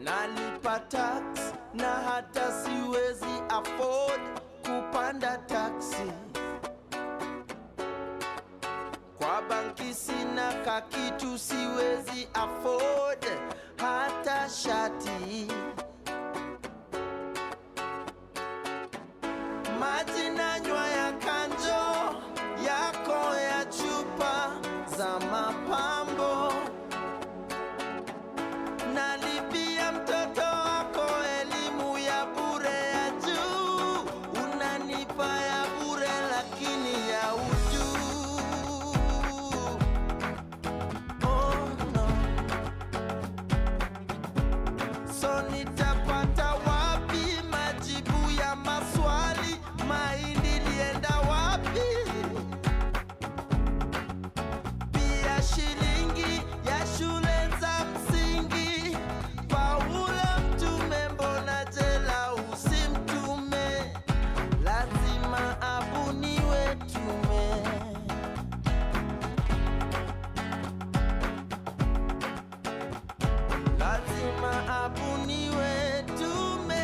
nalipa tax na hata siwezi afford kupanda taxi. Kwa banki sina kakitu, siwezi afford hata shati. Maji nanywa ya kanjo yako ya chupa za mapambo. Nalipia mtoto wako elimu ya bure ya juu. Unanipa ya bure lakini ya utu. Oh no. So nitapata wapi majibu ya maswali? Mahindi lienda wapi? Pia shilingi ya shule za msingi. Paulo mtume, mbona jela usimtume? Lazima abuniwe tume. Lazima abuniwe tume.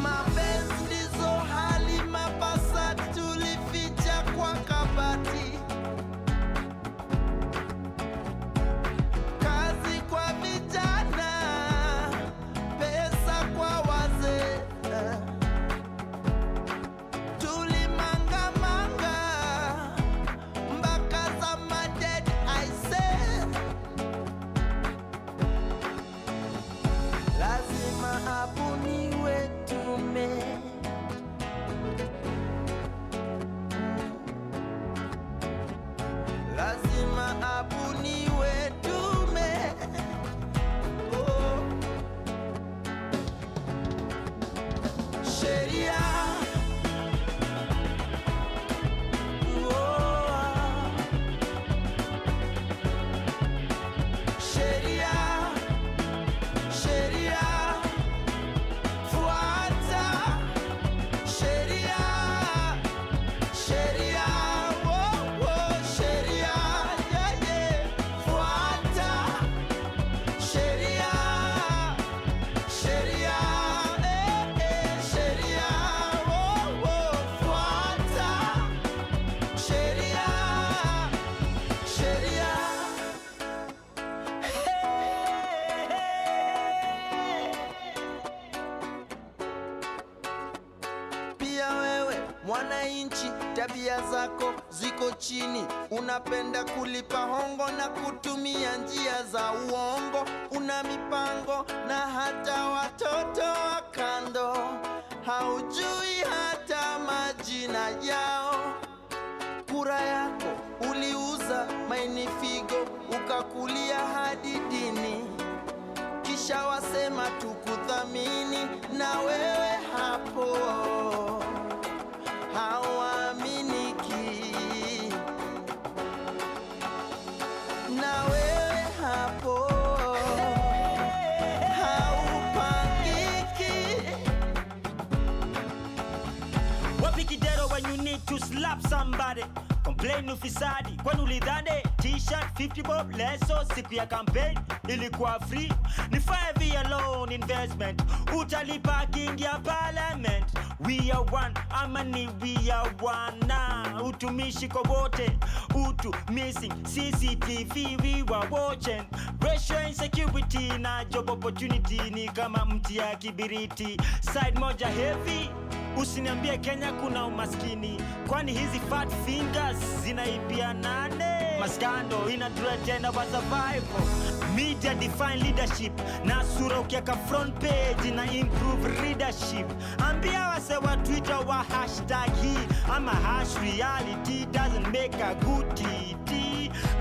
Mapenzi ndizo hali mabasa tulificha kwa kabati. Kazi kwa vijana, pesa kwa wazee. Tulimangamanga mpaka za maded I say. Lazima abuniwe tume. Lazima abuniwe tume. Oh. Sheria. Oh. Sheria. Sheria. Fuata sheria. Sheria. Oh, oh. Sheria. Yeah, yeah. Fuata sheria. Sheria. Sheria. Oh, oh. Fuata sheria. Sheria. Pia wewe mwananchi, tabia zako ziko chini. Unapenda kulipa hongo na kutumia njia za uongo. Una mipango na hata watoto wa kando. Haujui hata majina yao. Kura yako uliuza maini figo, ukakulia hadi dini. Kisha wasema tukuthamini, na wewe hapo hauaminiki. Na wewe hapo haupangiki. Wapi kidero when you need to slap somebody? Complain ufisadi, kwani ulidhani t-shirt 50 bob leso siku ya campaign ilikuwa free? Ni 5 year loan investment, utalipa kingia parliament. We are one, amani we are one. Na utumishi kwa wote, utu missing CCTV we were watching. Racial insecurity na job opportunity ni kama mti ya kibiriti. Side moja heavy, usiniambie Kenya kuna umaskini, kwani hizi fat fingers zinaibia nane? Maskando inatuletea wa survival. Media define leadership, na sura ukiaka front page na improve readership. Ambia wase wa Twitter wa hashtag hii ama hash reality doesn't make a good TT.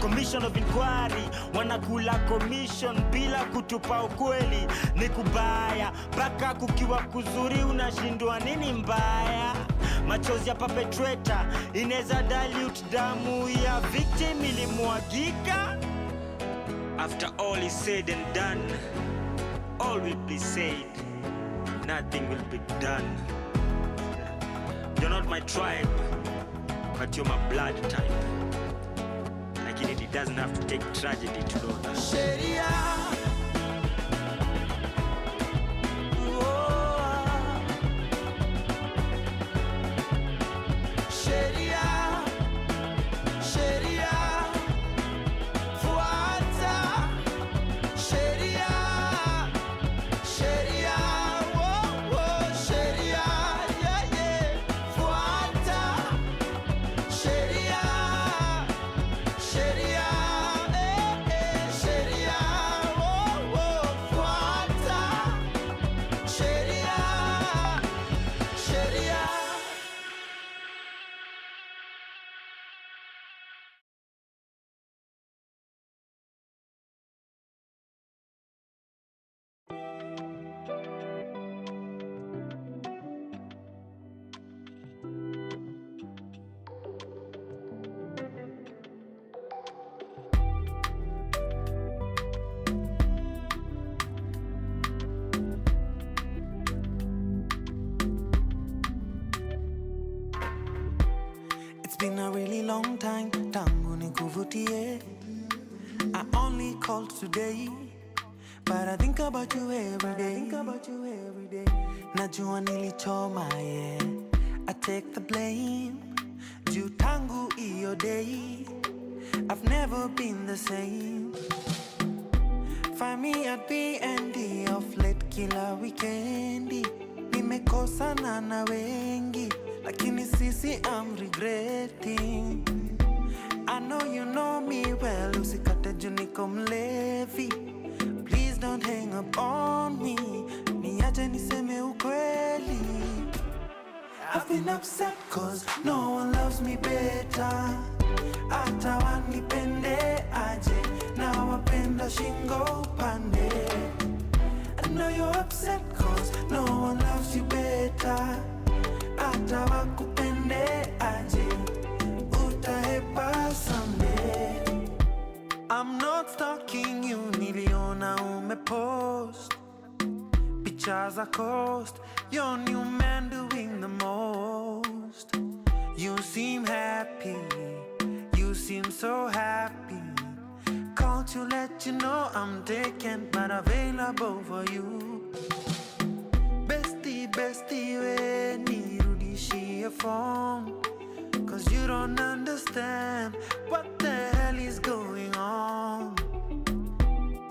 Commission of inquiry wanakula commission bila kutupa ukweli. Ni kubaya mpaka kukiwa kuzuri unashindwa nini mbaya. Machozi ya perpetrator ineza dilute damu ya victim ilimwagika. After all is said and done, all will be said, nothing will be done. You're not my tribe, but you're my blood type. Like make it. It doesn't have to take tragedy to know that. Sheria. It's been a really long time, tangu nikuvutie. I only called today, but I think about you every day. Najua nilichoma, yeah. I take the blame. Juu tangu iyo day, I've never been the same. Find me at B&D of late kila weekendi. Nimekosana na wengi, lakini sisi I'm regretting. I know you know me well, usikate juu niko mlevi. Please don't hang up on me, niache niseme ukweli. I've been upset cause no one loves me better. Hata wanipende aje, na wapenda shingo pande. I know you're upset cause no one loves you better. Hata wakupende aje, utahepa someday. I'm not stalking you, niliona umepost pictures are cost. Your new man doing the most. You seem happy, you seem so happy. Called to let you know I'm taken, but available for you. Bestie, we nirudishie phone, cause you don't understand what the hell is going on.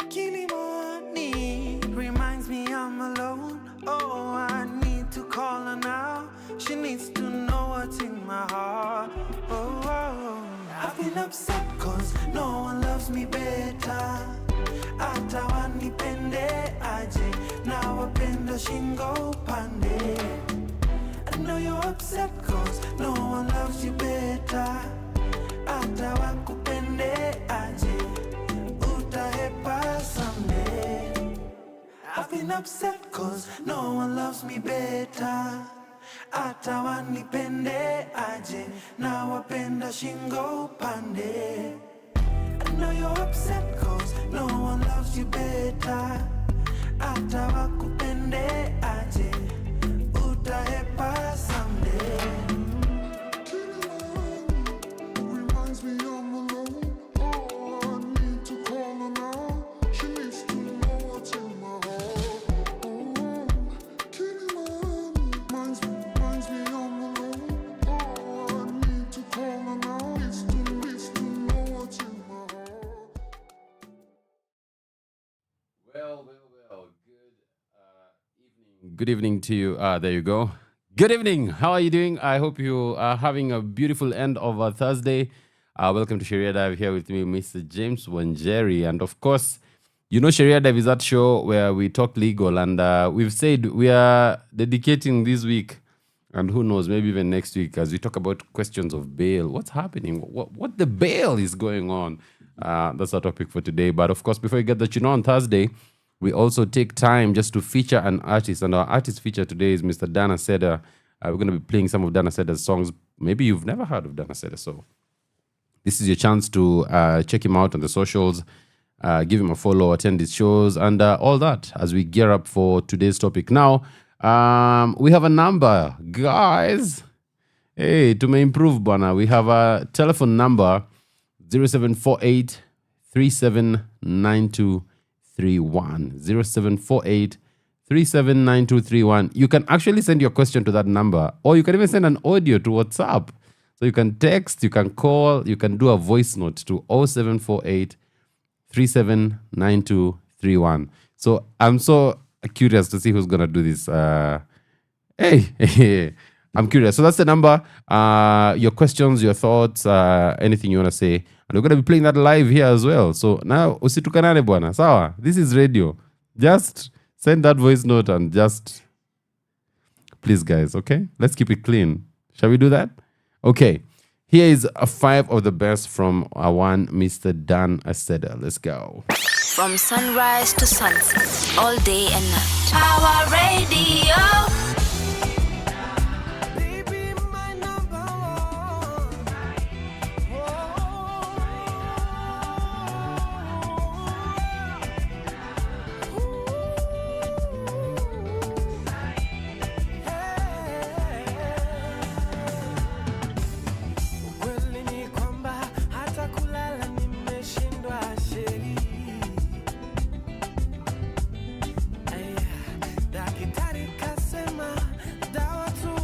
Kilimani reminds me I'm alone. Oh, I need to call her now. She needs to know what's in my heart. Oh, I've been upset cause no one loves me better. Hata wanipende aje, na wapenda shingo pande. I know you're upset cause no one loves you better. Hata wakupende aje, utahepa someday. I've been upset cause no one loves me better. Hata wanipende aje, na wapenda shingo pande. I know you're upset cause no one loves you better. Hata wakupende aje, utahepa someday. Reminds me I'm alone. Oh, I need to call her now. She needs to know what's in my heart. Oh, Kilimani reminds me I'm alone. Oh, I need to call her now. Needs to know what's in my heart. Well. Good evening to you. There you go. Good evening. How are you doing? I hope you are having a beautiful end of a Thursday. Welcome to Sheria Dive. Here with me, Mr. James WaNjeri. And of course, you know Sheria Dive is that show where we talk legal. And we've said we are dedicating this week, and who knows, maybe even next week, as we talk about questions of bail. What's happening? What the bail is going on? That's our topic for today. But of course, before you get that, you know, on Thursday, we also take time just to feature an artist. And our artist feature today is Mr. Dana Seda. We're going to be playing some of Dana Seda's songs. Maybe you've never heard of Dana Seda. So this is your chance to check him out on the socials, give him a follow, attend his shows, and all that as we gear up for today's topic. Now, we have a number. Guys, hey, to improve, bana. We have a telephone number 0748 379231. 0748 379231. You can actually send your question to that number, or you can even send an audio to WhatsApp. So you can text, you can call, you can do a voice note to 0748 379231. So I'm so curious to see who's gonna do this. Hey, I'm curious. So that's the number. Your questions, your thoughts, anything you wanna say, and we're gonna be playing that live here as well. So now usitukanane bwana, sawa. This is radio. Just send that voice note and just please, guys. Okay, let's keep it clean. Shall we do that? Okay. Here is a 5 of the best from our one Mr. Dan Aseda. Let's go. From sunrise to sunset, all day and night. Our radio. Baby, my number one. Kweli ni kwamba hata kulala nimeshindwa sheri. Daktari kasema dawa tu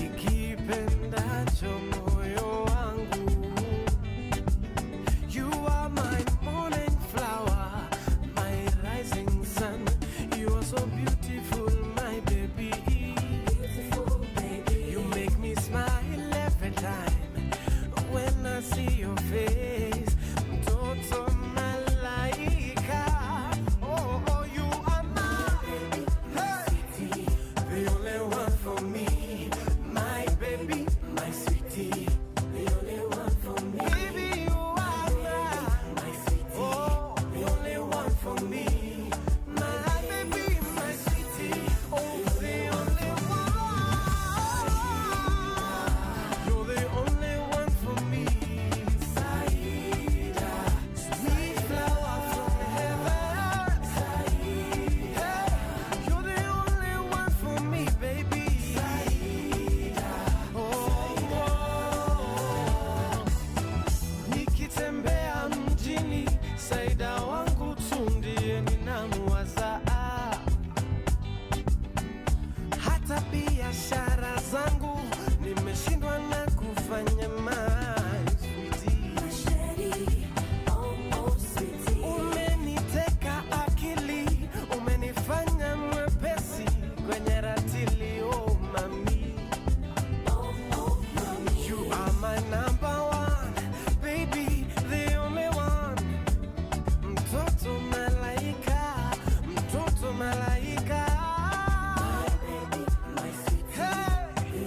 nikipendacho moyo wangu. You are my morning flower, my rising sun. You are so beautiful, my baby. You make me smile every time when I see your face. Mtoto malaika. Oh, you are my baby, the only one for me. My baby, my sweetie, the only one for me. Baby, you are my sweetie, oh, the only one for me. My baby, my sweetie, oh, the only one. You're the only one for me. Saida, sweet flower from heaven. Saida, you're the only one for me, baby. Saida, nikitembea mjini, Saida wangu tu ndiye ninamwaza. Hata biashara zangu nimeshindwa na kufanya my sweetie. Umeniteka akili, umenifanya mwepesi kwenye ratili, oh mami. You are my number one, baby, the only one. Mtoto malaika, mtoto malaika. My baby, my sweetie, the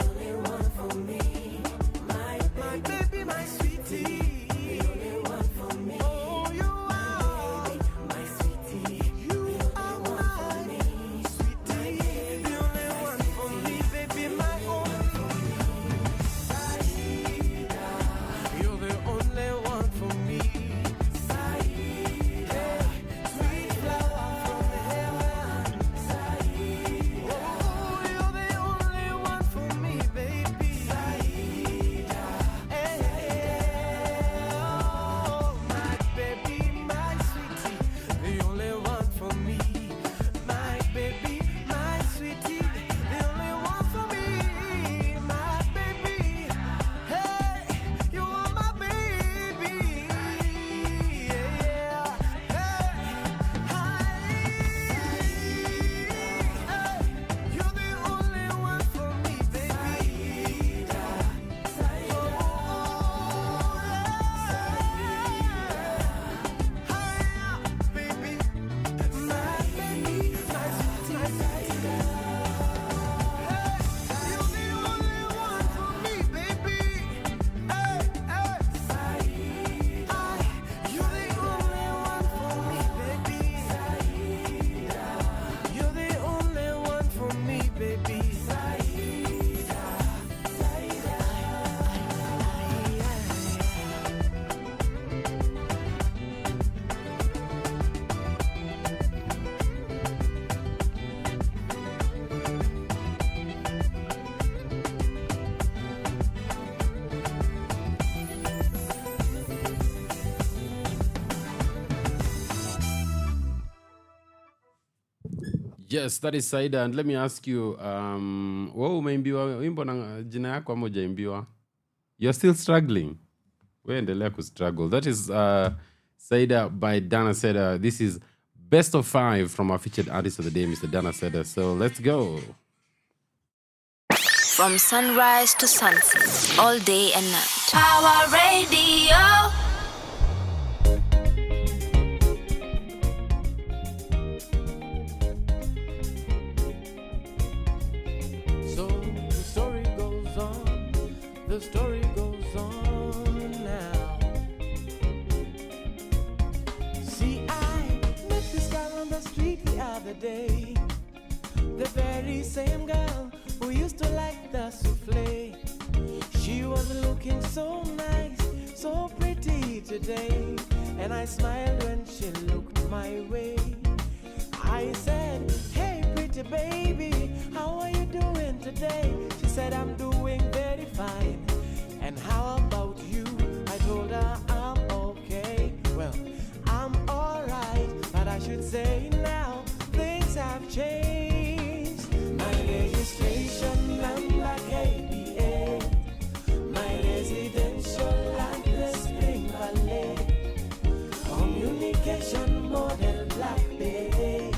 Yes, that is Saida. And let me ask you, wewe umeimbiwa wimbo na jina yako ama hujaimbiwa? You're still struggling. We endelea struggle. That is Saida by Dana Seda. This is Best of 5 from our featured artist of the day, Mr. Dana Seda. So let's go. From sunrise to sunset, all day and night. Power Radio. So the story goes on, the story goes on now. See, I met this girl on the street the other day, the very same girl who used to like the souffle. She was looking so nice, so pretty today, and I smiled when she looked my way. I said, hey pretty baby, how are you doing today? She said, I'm doing very fine. And how about you? I told her I'm okay. Well, I'm alright, but I should say now things have changed. My registration number KBA, my residential address Spring Valley, communication model Blackberry,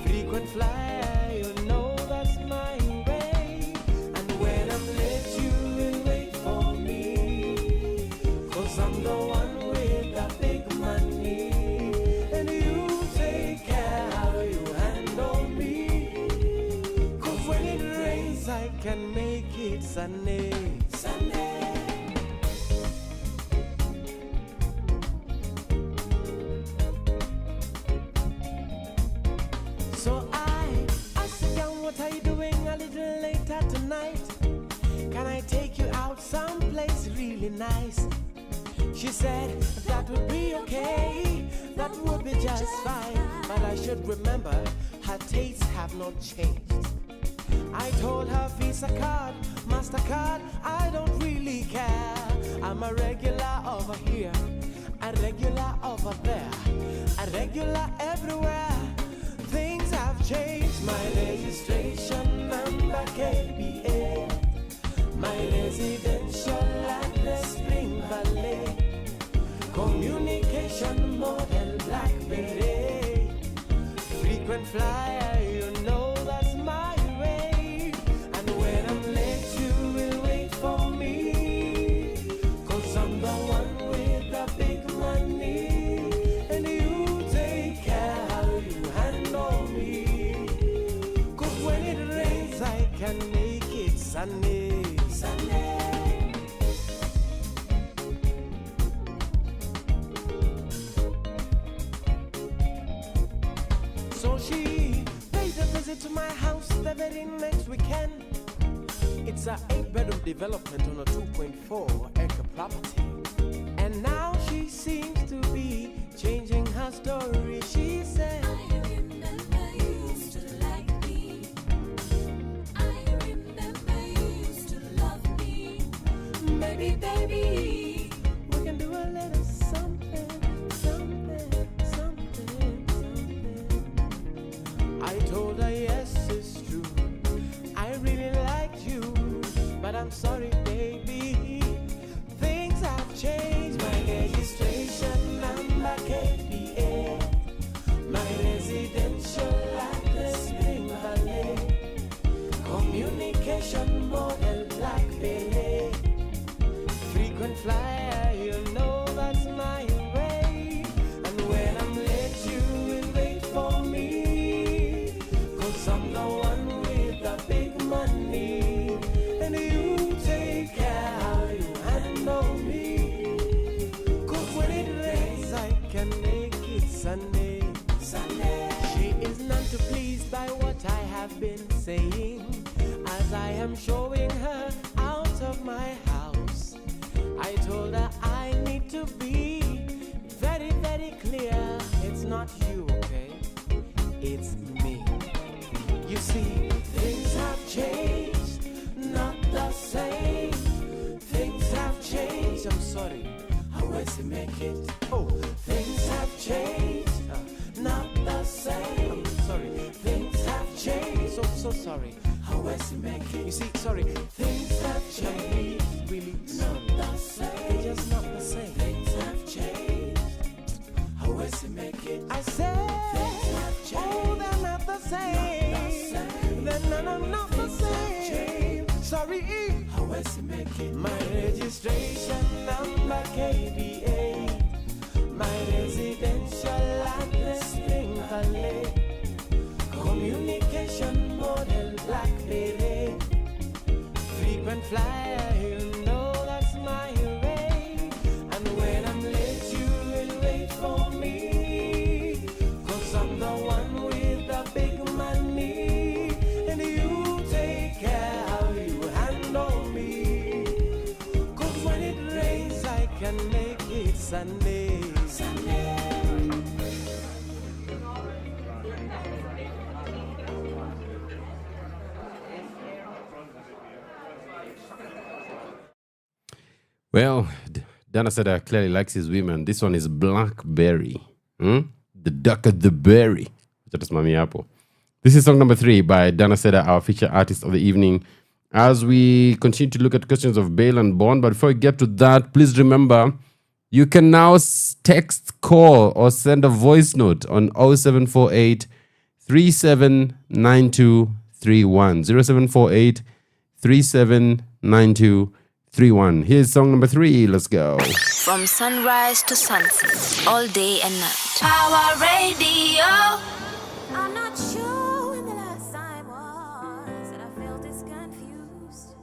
frequent flyer, you know that's my way. And when I'm late you will wait for me, 'cause I'm the one with the big money. And you take care how you handle me, 'cause when it rains I can make it sunny. Sunny. So I asked her, young, what are you doing a little later tonight? Can I take you out someplace really nice? She said, that would be okay, that would be just fine. But I should remember, her tastes have not changed. I told her Visa card, MasterCard, I don't really care. I'm a regular over here, a regular over there, a regular everywhere. Things have changed. My registration number KBA, my residential address Spring Valley, communication model Blackberry, frequent flyer, you know that's my way. And when I'm late you will wait for me, 'cause I'm the one with the big money. And you take care how you handle me, 'cause when it rains I can make it sunny. Sunny. So she paid a visit to my house the very next weekend. It's a 8-bedroom development on a 2.4-acre property. And now she seems to be changing her story. She said, I remember you used to like me, I remember you used to love me. Baby, baby, we can do a little something, something, something, something. I told her, yes, it's true, I really liked you, but I'm sorry, baby, things have changed. My registration number KBA, my residential address Spring Valley, communication model Blackberry, frequent flyer, you know that's my way. And when I'm late you will wait for me, 'cause I'm the one with the big money. And you take care how you handle me, 'cause when it rains I can make it sunny. Sunny. She is none too pleased by what I have been saying, as I am showing her out of my house. I told her I need to be very, very clear. It's not you, okay? It's me. You see, things have changed, not the same. Things have changed, I'm sorry, how was it make it? Oh, things have changed, not the same. I'm sorry, things so sorry. How else you make it? You see, sorry, things have changed. Really, not the same. They're just not the same. Things have changed. How else you make it? I said, things have changed. Oh, they're not the same. They're not the same. Sorry, how else you make it? My registration number KDA. My residential address Pinkerley. Communication model BlackBerry. Frequent flyer, you know that's my array. And when I'm late, you will wait for me. 'Cause I'm the one with the big money. And you take care how you handle me. 'Cause when it rains, I can make it Sunday. Well, Dana said clearly likes his women. This one is Blackberry. The duck of the berry. That's Mami Apple. This is song number 3 by Dana Seda, our feature artist of the evening. As we continue to look at questions of bail and bond, but before we get to that, please remember, you can now text, call, or send a voice note on 0748 379231. 0748 379231. Here's song number 3. Let's go. From sunrise to sunset, all day and night. Power Radio. I'm not sure when the last time was that I felt this confused.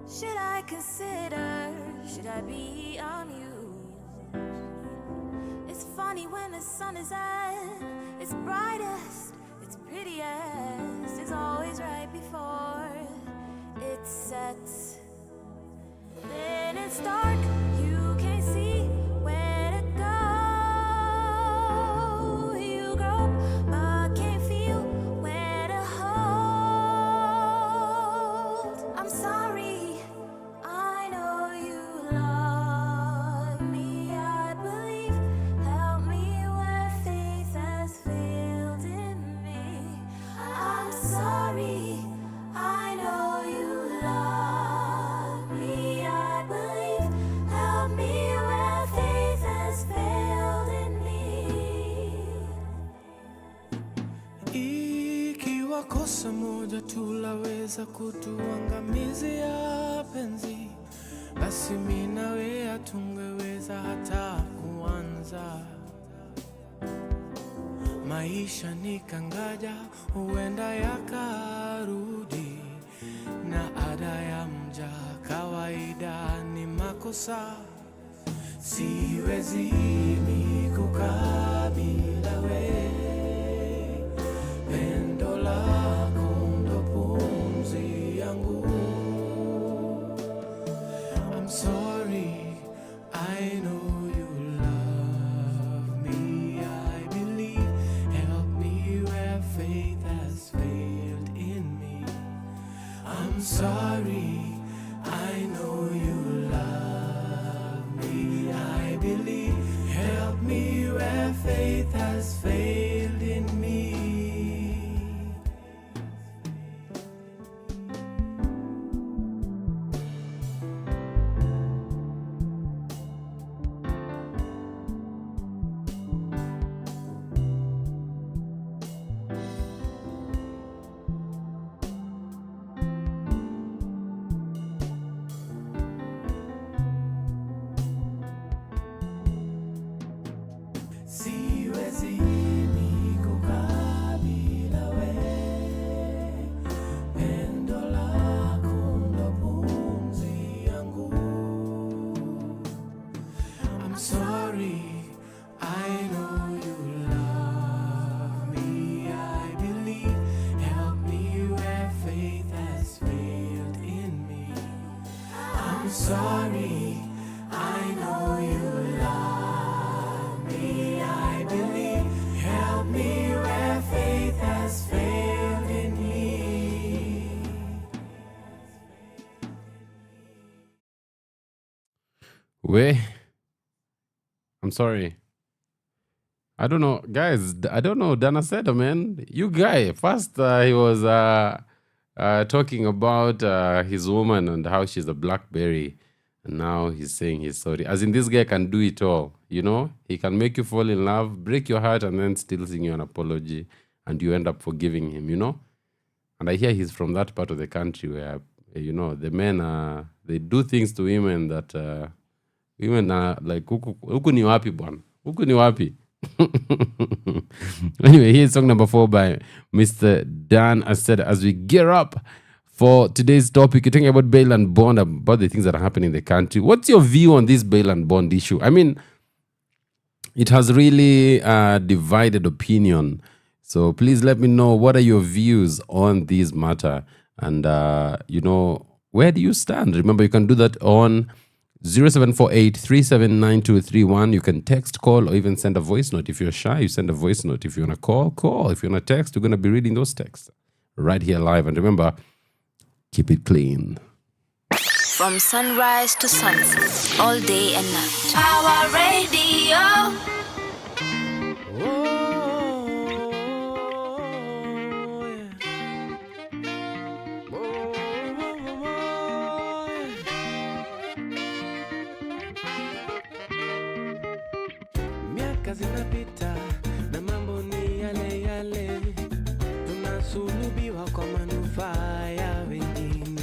Should I consider, should I be amused? It's funny when the sun is at its brightest, its prettiest, is always right before it sets. Then it's dark, you can't see where to go. You grope, but can't feel where to hold. I'm sorry, I know you love me, I believe. Help me where faith has failed in me. I'm sorry, I know you love me, I believe. Help me where faith has failed in me. Ikiwa kosa moja tulaweza kutuangamizia penzi, basi mimi na wewe hatungeweza hata kuanza. Maisha ni kangaja, huenda yakarudi, na ada ya mja kawaida ni makosa. Siwezi mimi kukaa bila wewe, pendo lako ndo pumzi yangu. I'm sorry, I know you love me, I believe. Help me where faith has failed in me. I'm sorry, I know you love me, I believe. Help me where faith has failed in me. Siwezi mimi kukaa bila wewe, pendo lako ndo pumzi yangu. I'm sorry, I know you love me, I believe. Help me where faith has failed in me. I'm sorry, I know you love me, I believe. Help me where faith has failed in me. Where? I'm sorry. I don't know, guys. I don't know. Dana said, man, you guy. First, he was talking about his woman and how she's a blackberry, and now he's saying he's sorry. As in, this guy can do it all. You know, he can make you fall in love, break your heart, and then still sing you an apology, and you end up forgiving him. You know, and I hear he's from that part of the country where the men they do things to women that women are like, huku ni wapi bwana, huku ni wapi. Anyway, here's song number 4 by Mr. Dan Aseda. As we gear up for today's topic, you're talking about bail and bond, about the things that are happening in the country. What's your view on this bail and bond issue? I mean, it has really divided opinion. So please let me know, what are your views on this matter? And, where do you stand? Remember, you can do that on 0748-379231. You can text, call, or even send a voice note. If you're shy, you send a voice note. If you want to call, call. If you want to text, we're going to be reading those texts right here live. And remember, keep it clean. From sunrise to sunset, all day and night. Our radio. Miaka zinapita na mambo ni yale yale, tunasulubiwa kwa manufaa ya wengine.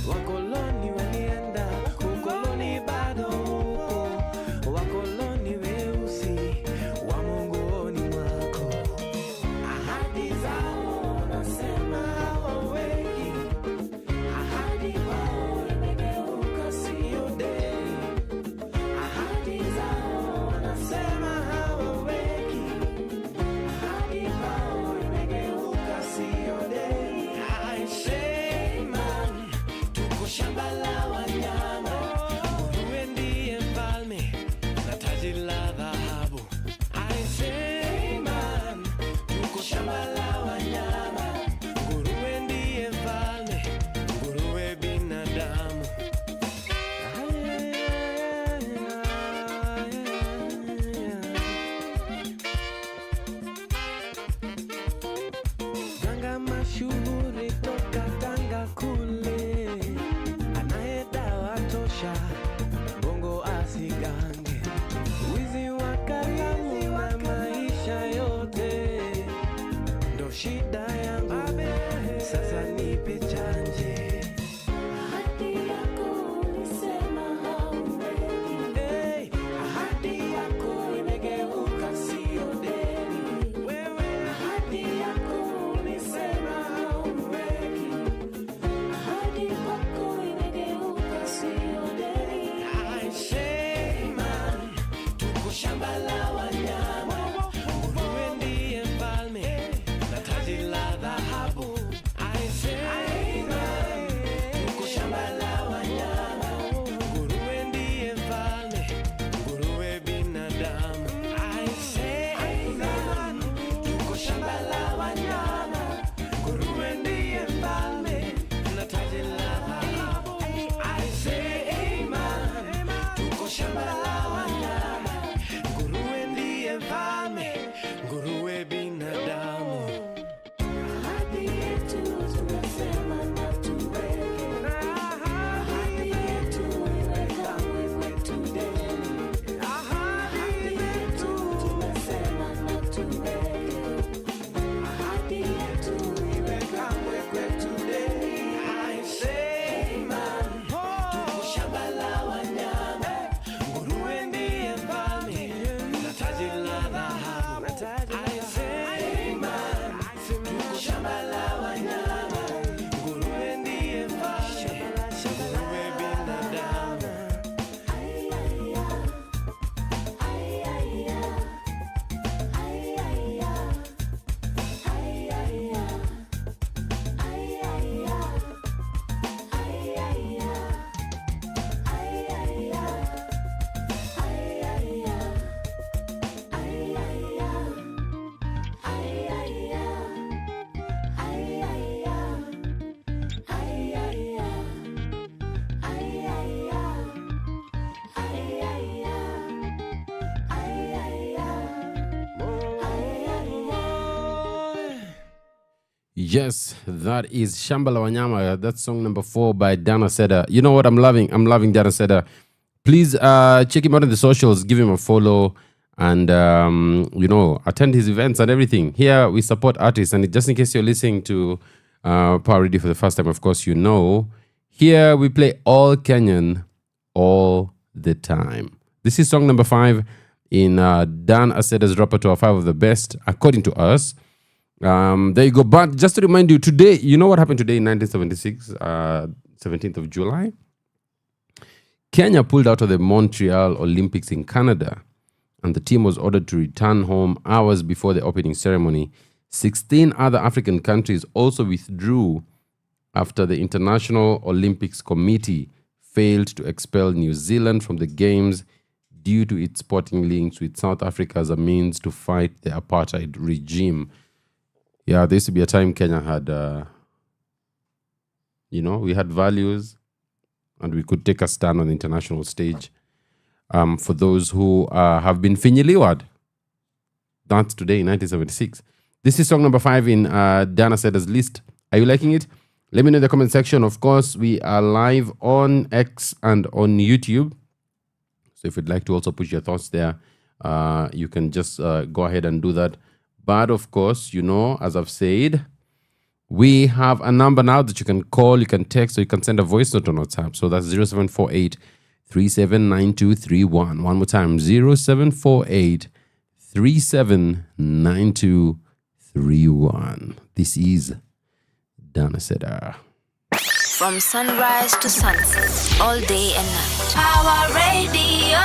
Wakoloni walienda, ukoloni bado upo. Wakoloni weusi wa mongoni mwako. Ahadi zao nasema hawaweki. Ahadi wao imegeuka sio deni. Ahadi zao nasema hawaweki. Ahadi wao imegeuka sio deni. I say man, tuko shamba la wanyama. Nguruwe ndiye mfalme na taji la dhahabu. I say man, tuko shamba la wanyama. Nguruwe ndiye mfalme, nguruwe binadamu. Ganga mashuhuri toka Tanga kule, anayedawa tosha bongo asigange. Wizi wa kalamu na maisha yote ndo shida yangu, sasa nipe chanje. Ahadi yako ulisema hauweki. Hey, ahadi yako imegeuka sio deni. Wewe ahadi yako ulisema hauweki. Ahadi yako imegeuka sio deni. I say man, tuko shamba la wanyama. Nguruwe ndiye mfalme na taji la dhahabu. I say man, tuko shamba la wanyama. Nguruwe ndiye mfalme, nguruwe binadamu. I say man, tuko shamba la wanyama. Nguruwe ndiye mfalme na taji la dhahabu. I say man, tuko shamba la wanyama. Nguruwe ndiye mfalme, nguruwe binadamu. Ahadi yetu tunasema na tuweke. Ahadi yetu iweka kwetu deni. Ahadi yetu tunasema na tuweke. Ahadi yetu iweka kwetu deni. I say man, tuko shamba la wanyama. Nguruwe ndiye mfalme na taji la dhahabu. I say man, tuko shamba la wanyama. Nguruwe ndiye mfalme, nguruwe binadamu. Yes, that is Shambhala Wanyama. That's song number 4 by Dana Seda. You know what I'm loving? I'm loving Dana Seda. Please check him out on the socials, give him a follow, and attend his events and everything. Here we support artists, and just in case you're listening to Power Radio for the first time, of course you know, here we play all Kenyan all the time. This is song number 5 in Dan Aseda's repertoire, 5 of the best, according to us. There you go. But just to remind you, today, you know what happened today in 1976, 17th of July? Kenya pulled out of the Montreal Olympics in Canada, and the team was ordered to return home hours before the opening ceremony. 16 other African countries also withdrew after the International Olympics Committee failed to expel New Zealand from the Games due to its sporting links with South Africa as a means to fight the apartheid regime. Yeah, there used to be a time Kenya had, we had values and we could take a stand on the international stage for those who have been finyiliwad. That's today in 1976. This is song number 5 in Dana Seda's list. Are you liking it? Let me know in the comment section. Of course, we are live on X and on YouTube. So if you'd like to also put your thoughts there, you can just go ahead and do that. But of course, as I've said, we have a number now that you can call, you can text, or you can send a voice note on WhatsApp. So that's 0748 379231. One more time, 0748 379231. This is Dana Seda. From sunrise to sunset, all day and night. Power Radio.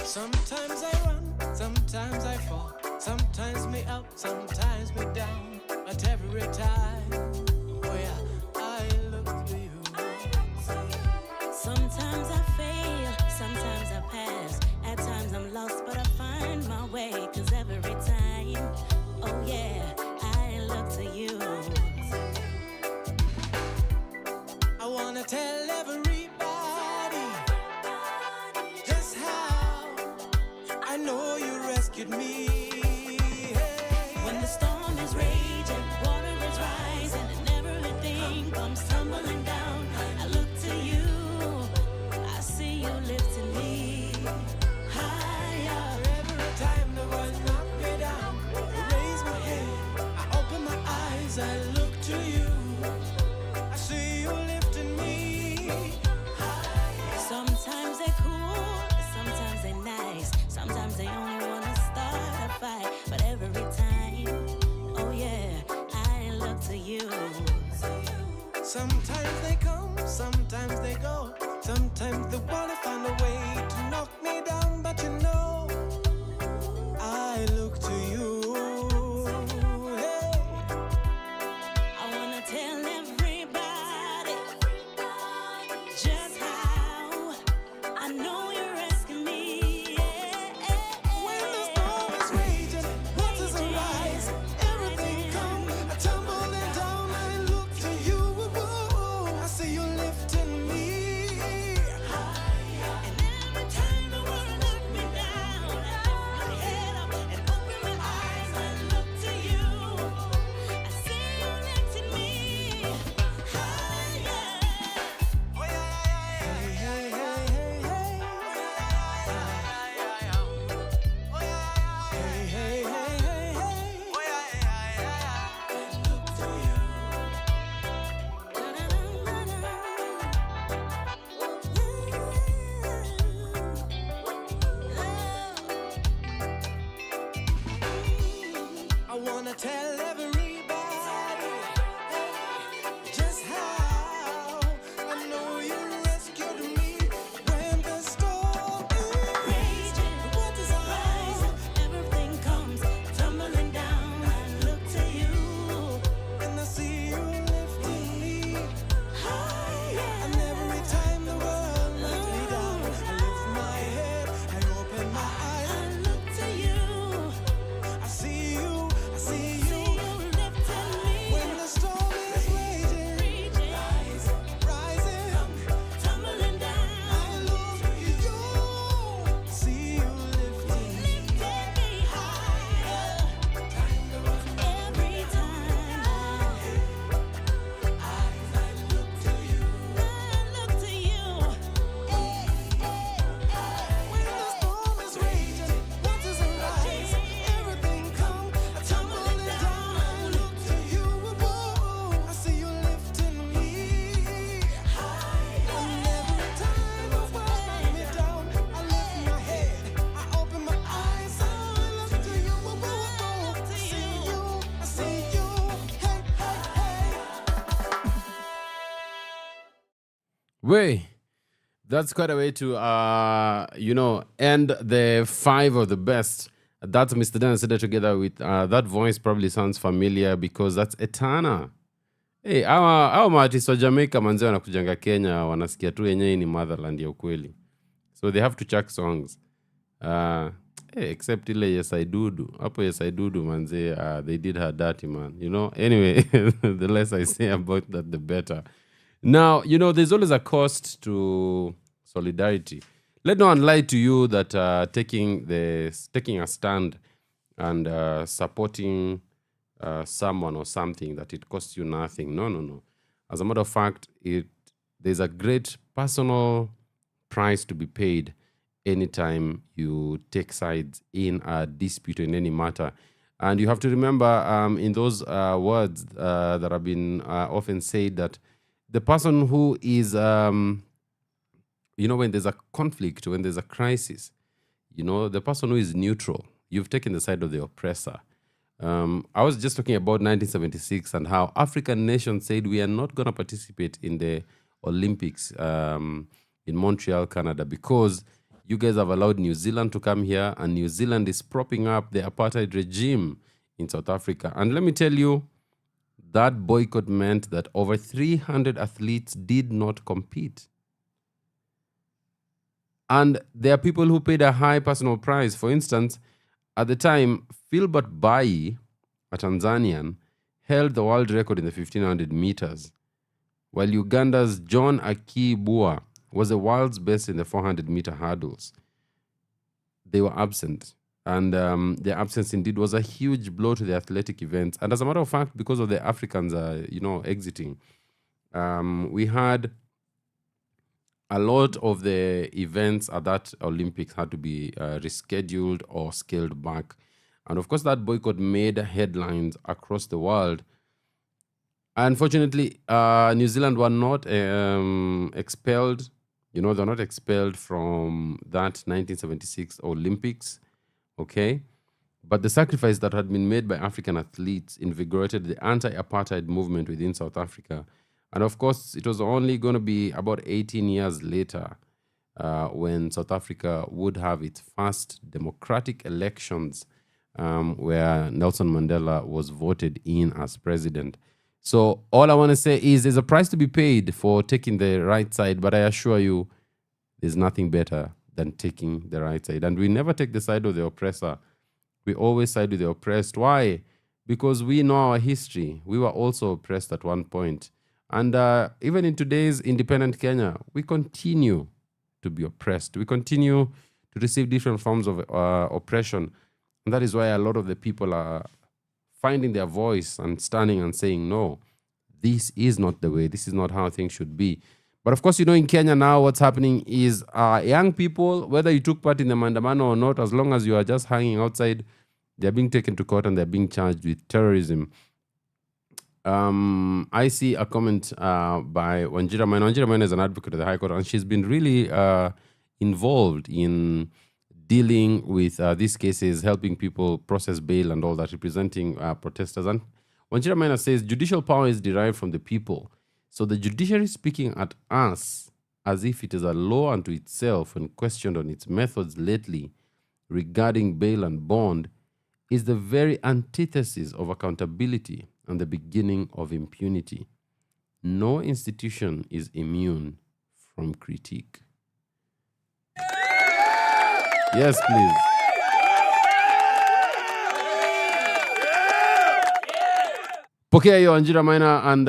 Sometimes I run, sometimes I fall, sometimes me up, sometimes me down, but every time, oh yeah, I look to you. Sometimes I fail, sometimes I pass. At times I'm lost, but I find my way. 'Cause every time, oh yeah, I look to you. I wanna tell everybody just how I know you rescued me. When the storm is raging, water is rising, and everything comes tumbling down, I look to you. I see you lifting me higher. Every time the world knocked me down, I raise my head, I open my eyes, I look to you. I see you lifting me higher. Sometimes they're cool, sometimes they're nice, sometimes they only wanna start a fight. But every time, oh yeah, I look to you. Sometimes they come, sometimes they go. Sometimes they wanna find a way to knock me down, but I look to you. Hey. I wanna tell everybody just how I know you're asking me. When the storm is raging, waters arise, everything come tumbling down. I look to you. I see you lifting me. And every time the world knock me down, I put my head up and open my eyes and look to you. I see you lifting me higher. Hey, hey, hey, hey, hey. Hey, hey, hey, hey, hey. Look to you. I wanna tell everybody just how I know you rescued me when the storm is Raging, the waters are rising, everything comes tumbling down. I look to you and I see you lifting me. higher. And every time the world lets me down, I lift my head, I open my eyes, I look to you. I see you Way. That's quite a way to, end the 5 of the best. That's Mr. Dan said together with that voice probably sounds familiar because that's Etana. Hey, hawa maartist wa Jamaica manze wanakujanga Kenya wanasikia tu yenyewe ni motherland ya ukweli. So they have to chuck songs. Except ile Yes I Do. Hapo Yes I Do manze, they did her dirty, man. Anyway, the less I say about that, the better. Now, there's always a cost to solidarity. Let no one lie to you that taking a stand and supporting someone or something, that it costs you nothing. No. As a matter of fact, there's a great personal price to be paid anytime you take sides in a dispute in any matter. And you have to remember in those words that have been often said that the person who is, when there's a conflict, when there's a crisis, the person who is neutral, you've taken the side of the oppressor. I was just talking about 1976 and how African nations said we are not going to participate in the Olympics in Montreal, Canada, because you guys have allowed New Zealand to come here, and New Zealand is propping up the apartheid regime in South Africa. And let me tell you, that boycott meant that over 300 athletes did not compete. And there are people who paid a high personal price. For instance, at the time, Philbert Bayi, a Tanzanian, held the world record in the 1500 meters, while Uganda's John Akibua was the world's best in the 400-meter hurdles. They were absent. And their absence indeed was a huge blow to the athletic events. And as a matter of fact, because of the Africans, exiting, we had a lot of the events at that Olympics had to be rescheduled or scaled back. And of course, that boycott made headlines across the world. Unfortunately, New Zealand were not expelled. They're not expelled from that 1976 Olympics. Okay, but the sacrifice that had been made by African athletes invigorated the anti-apartheid movement within South Africa. And of course, it was only going to be about 18 years later when South Africa would have its first democratic elections where Nelson Mandela was voted in as president. So all I want to say is there's a price to be paid for taking the right side, but I assure you there's nothing better than taking the right side. And we never take the side of the oppressor. We always side with the oppressed. Why? Because we know our history. We were also oppressed at one point. And even in today's independent Kenya, we continue to be oppressed. We continue to receive different forms of oppression. And that is why a lot of the people are finding their voice and standing and saying, no, this is not the way. This is not how things should be. But of course, in Kenya now, what's happening is young people, whether you took part in the mandamano or not, as long as you are just hanging outside, they're being taken to court and they're being charged with terrorism. I see a comment by WaNjeri. WaNjeri is an advocate of the High Court, and she's been really involved in dealing with these cases, helping people process bail and all that, representing protesters. And WaNjeri says judicial power is derived from the people. So the judiciary speaking at us as if it is a law unto itself and questioned on its methods lately regarding bail and bond is the very antithesis of accountability and the beginning of impunity. No institution is immune from critique. Yes, please. Pokea hiyo Wanjira Maina, and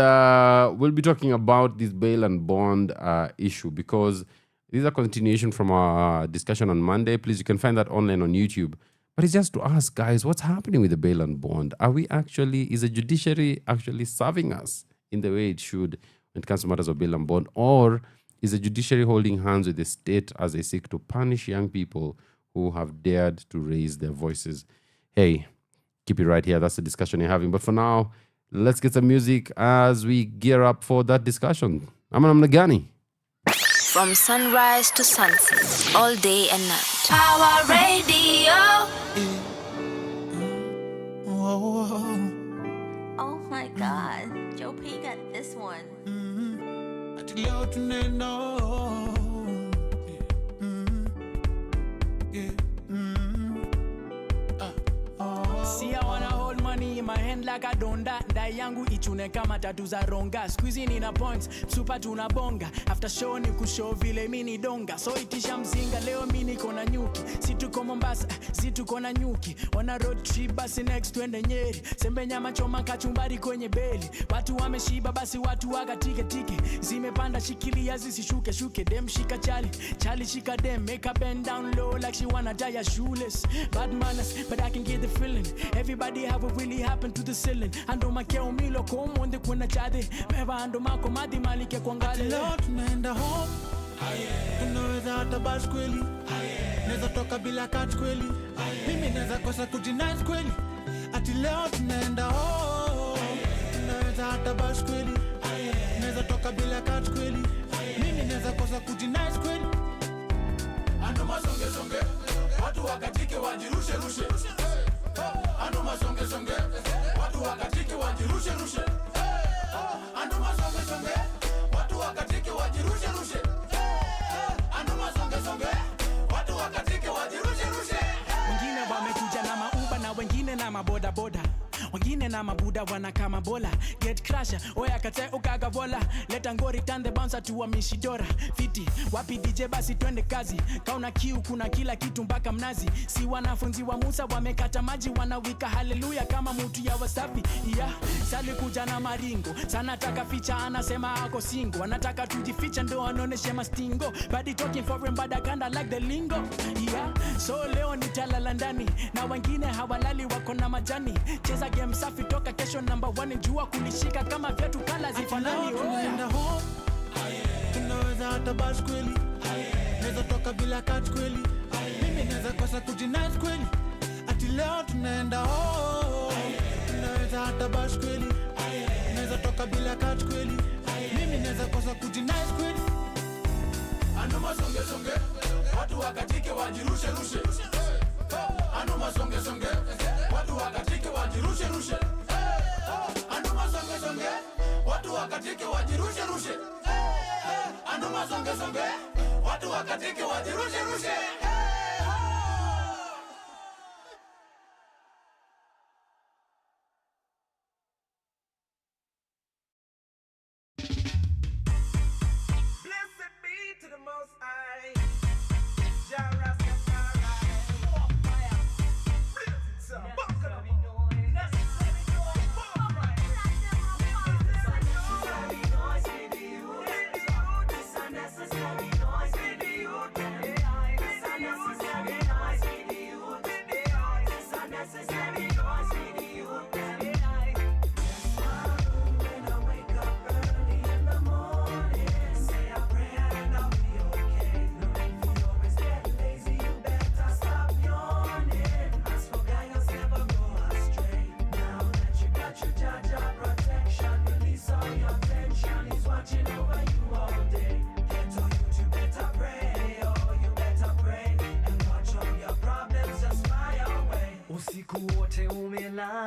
we'll be talking about this bail and bond issue because this is a continuation from our discussion on Monday. Please, you can find that online on YouTube. But it's just to ask, guys, what's happening with the bail and bond? Is the judiciary actually serving us in the way it should when it comes to matters of bail and bond? Or is the judiciary holding hands with the state as they seek to punish young people who have dared to raise their voices? Hey, keep it right here. That's the discussion you're having. But for now, let's get some music as we gear up for that discussion. I'm Nagani. From sunrise to sunset, all day and night. Our radio. Oh my God, Joe P got this one. ati leo tunaenda home. See, I wanna hold money in my hand like I don't die. Dai yangu ichune kama tatu za ronga. Squeezing in a points, super tunabonga. After show ni kushow vile mini donga. So itisha mzinga, leo mini kona nyuki. Si tuko Mombasa, si tuko na nyuki. Wana road trip basi next twende Nyeri. Sembe nyama choma kachumbari kwenye beli. Watu wameshiba basi watu waga tike tike. Zimepanda shikilia zisishuke shuke. Dem shika chali, chali shika dem. Make her bend down low like she wanna die shoeless. Bad manners, but I can get the feeling. Everybody have what really happened to the ceiling. Ando makeo milo komonde kuna chade. Meva ando mako madi malike kwangale. Leo tunaenda home. Tunaweza hata bus kweli. Neza toka bila catch kweli. Mimi neza kosa kujinice kweli. Ati leo tunaenda home. Tunaweza hata bus kweli. Neza toka bila catch kweli. Mimi neza kosa kujinice kweli. Ando masonge songe. Watu wakatike wajirushe rushe. Ando masonge songe. Watu wakatike wajirushe rushe. Ando masonge songe. Watu wakatike wajirushe rushe. Ando masonge songe. Watu wakatike wajirushe rushe. Wengine wamekuja na mauba na wengine na maboda boda. Wengine na mabuda wana kama bola. Get crusher, oya kate ukaga vola. Leta ngori turn the bouncer to a mishidora. Fiti, wapi DJ basi twende kazi. Kauna kiu kuna kila kitu mpaka mnazi. Si wanafunzi wa Musa wamekata maji wanawika haleluya kama mutu ya Wasafi. Yeah, sali kuja na maringo. Sana taka ficha anasema ako single. Anataka tujificha ndo anoneshe mastingo. Body talking for him but I kinda like the lingo. Yeah, so leo nitalala ndani. Na wengine hawalali wako na majani. Cheza game safi toka kesho number 1 jua kunishika kama viatu kala zifanani. Tunaenda home. Tunaweza hata bus kweli. Neza toka bila catch kweli. Mimi neza kosa kujinice kweli. Ati leo tunaenda home. Tunaweza hata bus kweli. Neza toka bila catch kweli. Mimi neza kosa kujinice kweli. Ando masonge songe. Watu wakatike wajirushe rushe. Ando masonge songe. Watu wakatike wajirushe rushe. Ando masonge songe. Watu wakatike wajirushe rushe. Ando masonge songe. Watu wakatike wajirushe rushe. Blessed be to the Most High.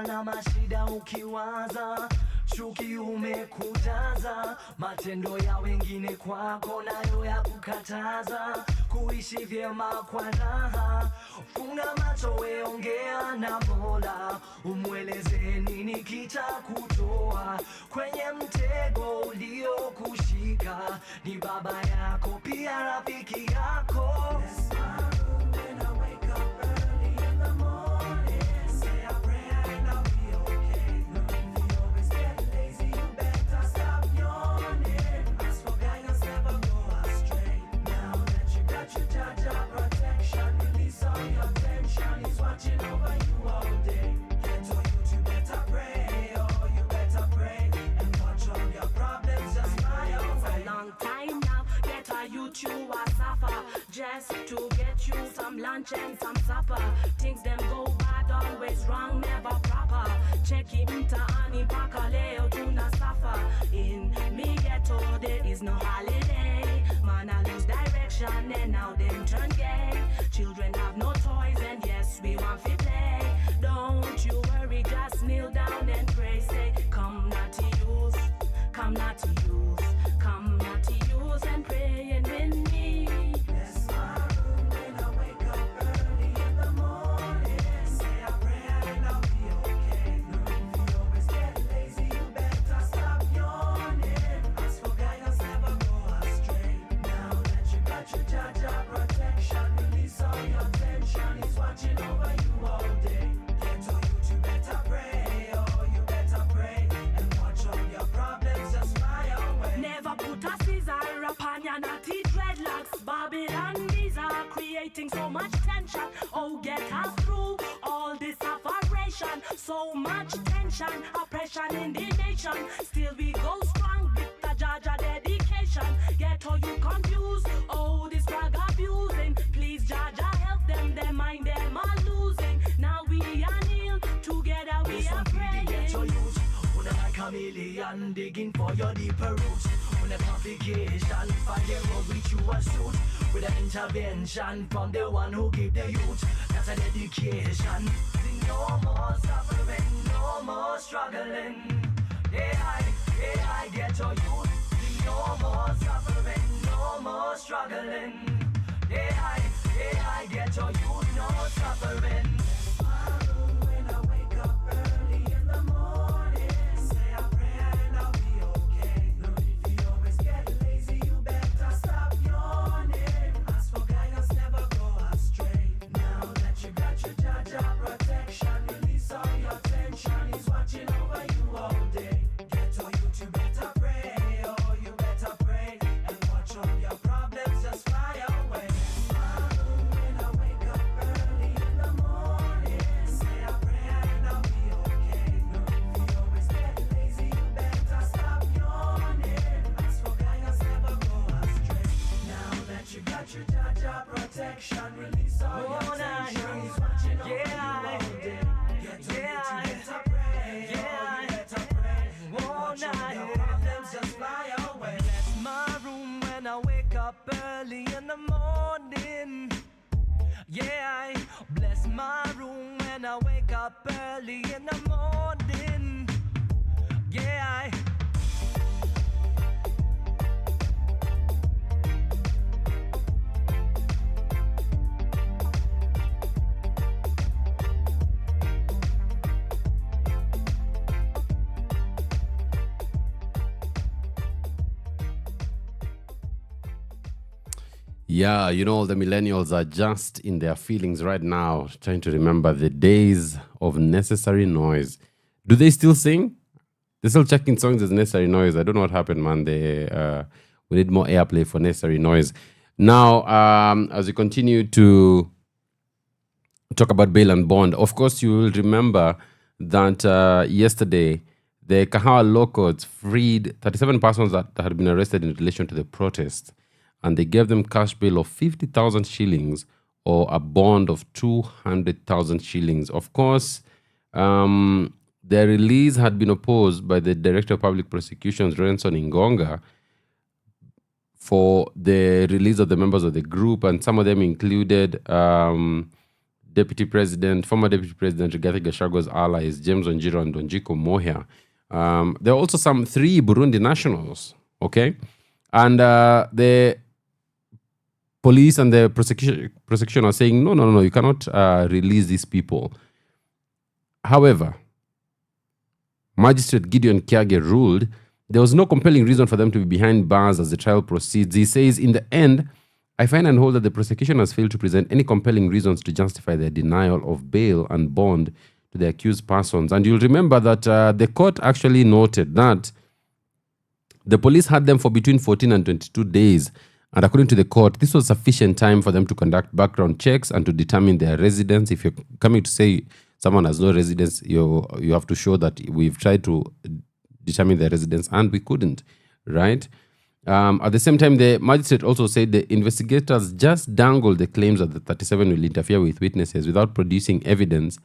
na mashida ukiwaza, chuki umekutaza, matendo ya wengine kwako nayo ya kukataza, kuishi vyema kwa raha. Funga macho weongea na Mola, umweleze nini kitakutoa kwenye mtego uliokushika. Ni baba yako pia rafiki yako. Just to get you some lunch and some supper. Things them go bad, always wrong, never proper. Cheki mtaani mpaka leo tuna suffer. In me ghetto there is no holiday. Man I lose direction and now them turn gay. Children have no toys and yes we want to play. Don't you worry, just kneel down and pray. Say come not to use, come not to use, come not to creating so much tension. Oh, get us through all this separation. So much tension, oppression in the nation. Still we go strong with the Jaja dedication. Get all you confused, oh, this drug abusing. Please, Jaja, help them, their mind, them are losing. Now we are kneel, together we are praying. When I'm a chameleon, digging for your deeper roots. When a complication, fire will reach you a suit. With an intervention from the one who gave the youth. That's an education. No more suffering, no more struggling. I get to youth. No more suffering, no more struggling. I get to youth, no suffering. When I wake up early in the morning, say a prayer and I'll be okay. No, if you always get lazy, you better stop yawning. Ask for guidance, never go astray. Now that you got your Jaja protection, release all your tension. He's watching over you all day. Get to you better pray, oh, you better pray. And watch all your problems just fly away. When I wake up early in the morning, say a prayer and I'll be okay. No, if you always get lazy, you better stop yawning. Ask for guidance, never go astray. Now that you got your Jaja protection, release all your tension. He's watching over you all day. Get to you better pray, oh, you better pray. Watch all your problems just fly away. Bless my room when I wake up early in the morning. Yeah, I bless my room when I wake up early in the morning. Yeah, I Yeah, you know, the millennials are just in their feelings right now, trying to remember the days of necessary noise. Do they still sing? They're still checking songs as necessary noise. I don't know what happened, man. We need more airplay for necessary noise. Now, as we continue to talk about bail and bond, of course, you will remember that yesterday, the Kahawa law courts freed 37 persons that had been arrested in relation to the protest. And they gave them cash bail of 50,000 shillings or a bond of 200,000 shillings. Of course, their release had been opposed by the Director of Public Prosecutions, Renson Ingonga, for the release of the members of the group. And some of them included former Deputy President Rigathi Gachagwa's allies, James WaNjeri and Donjiko Mohia. There are also some 3 Burundi nationals, okay? And the police and the prosecution are saying, no, you cannot release these people. However, Magistrate Gideon Kiage ruled there was no compelling reason for them to be behind bars as the trial proceeds. He says, in the end, I find and hold that the prosecution has failed to present any compelling reasons to justify their denial of bail and bond to the accused persons. And you'll remember that the court actually noted that the police had them for between 14 and 22 days. And according to the court, this was sufficient time for them to conduct background checks and to determine their residence. If you're coming to say someone has no residence, you have to show that we've tried to determine their residence and we couldn't, right? At the same time, the magistrate also said the investigators just dangled the claims that the 37 will interfere with witnesses without producing evidence